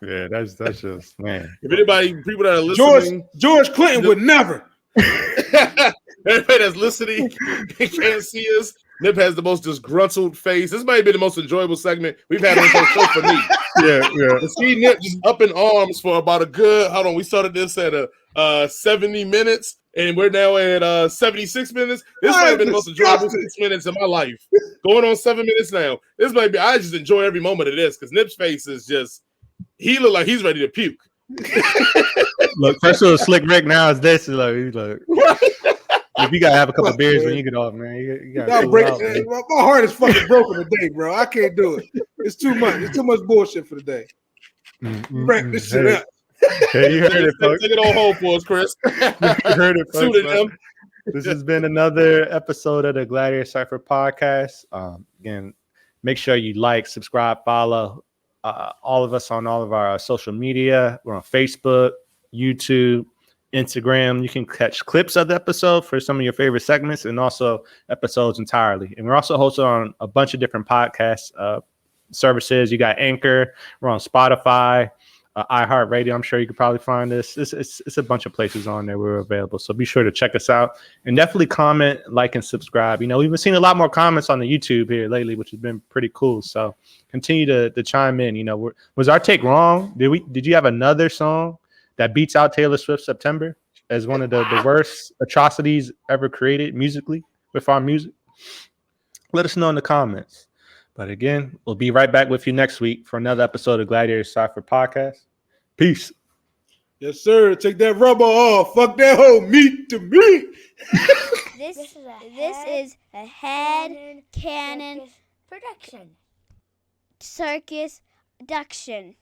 Yeah, that's just, man. If anybody, people that are listening. George Clinton would never. Everybody that's listening and can't see us, Nip has the most disgruntled face. This might be the most enjoyable segment we've had on this show for me. Yeah. To see Nip just up in arms for about a good, hold on, we started this at 70 minutes, and we're now at 76 minutes. This might have been the most enjoyable 6 minutes of my life. Going on 7 minutes now. This might be, I just enjoy every moment of this, because Nip's face is just, he look like he's ready to puke. Look, first of all, Slick Rick now is this. He's like, if you gotta have a couple beers when you get off, man. You gotta my heart is fucking broken today, bro. I can't do it. It's too much. It's too much bullshit for the day. Wrap this shit up. Hey, you heard it, folks. Take it on hold for us, Chris. You heard it, folks. This has been another episode of the Gladiator Cypher podcast. Again, make sure you like, subscribe, follow all of us on all of our social media. We're on Facebook, YouTube, Instagram. You can catch clips of the episode for some of your favorite segments and also episodes entirely. And we're also hosted on a bunch of different podcast services. You got Anchor. We're on Spotify, iHeartRadio. I'm sure you could probably find this. It's a bunch of places on there where we're available. So be sure to check us out and definitely comment, like, and subscribe. You know, we've been seeing a lot more comments on the YouTube here lately, which has been pretty cool. So continue to chime in. You know, was our take wrong? Did you have another song that beats out Taylor Swift September as one of the worst atrocities ever created musically with our music? Let us know in the comments. But again, we'll be right back with you next week for another episode of Gladiator Cypher podcast. Peace. Yes, sir. Take that rubber off. Fuck that whole meat to me. This is a head cannon production. circus production.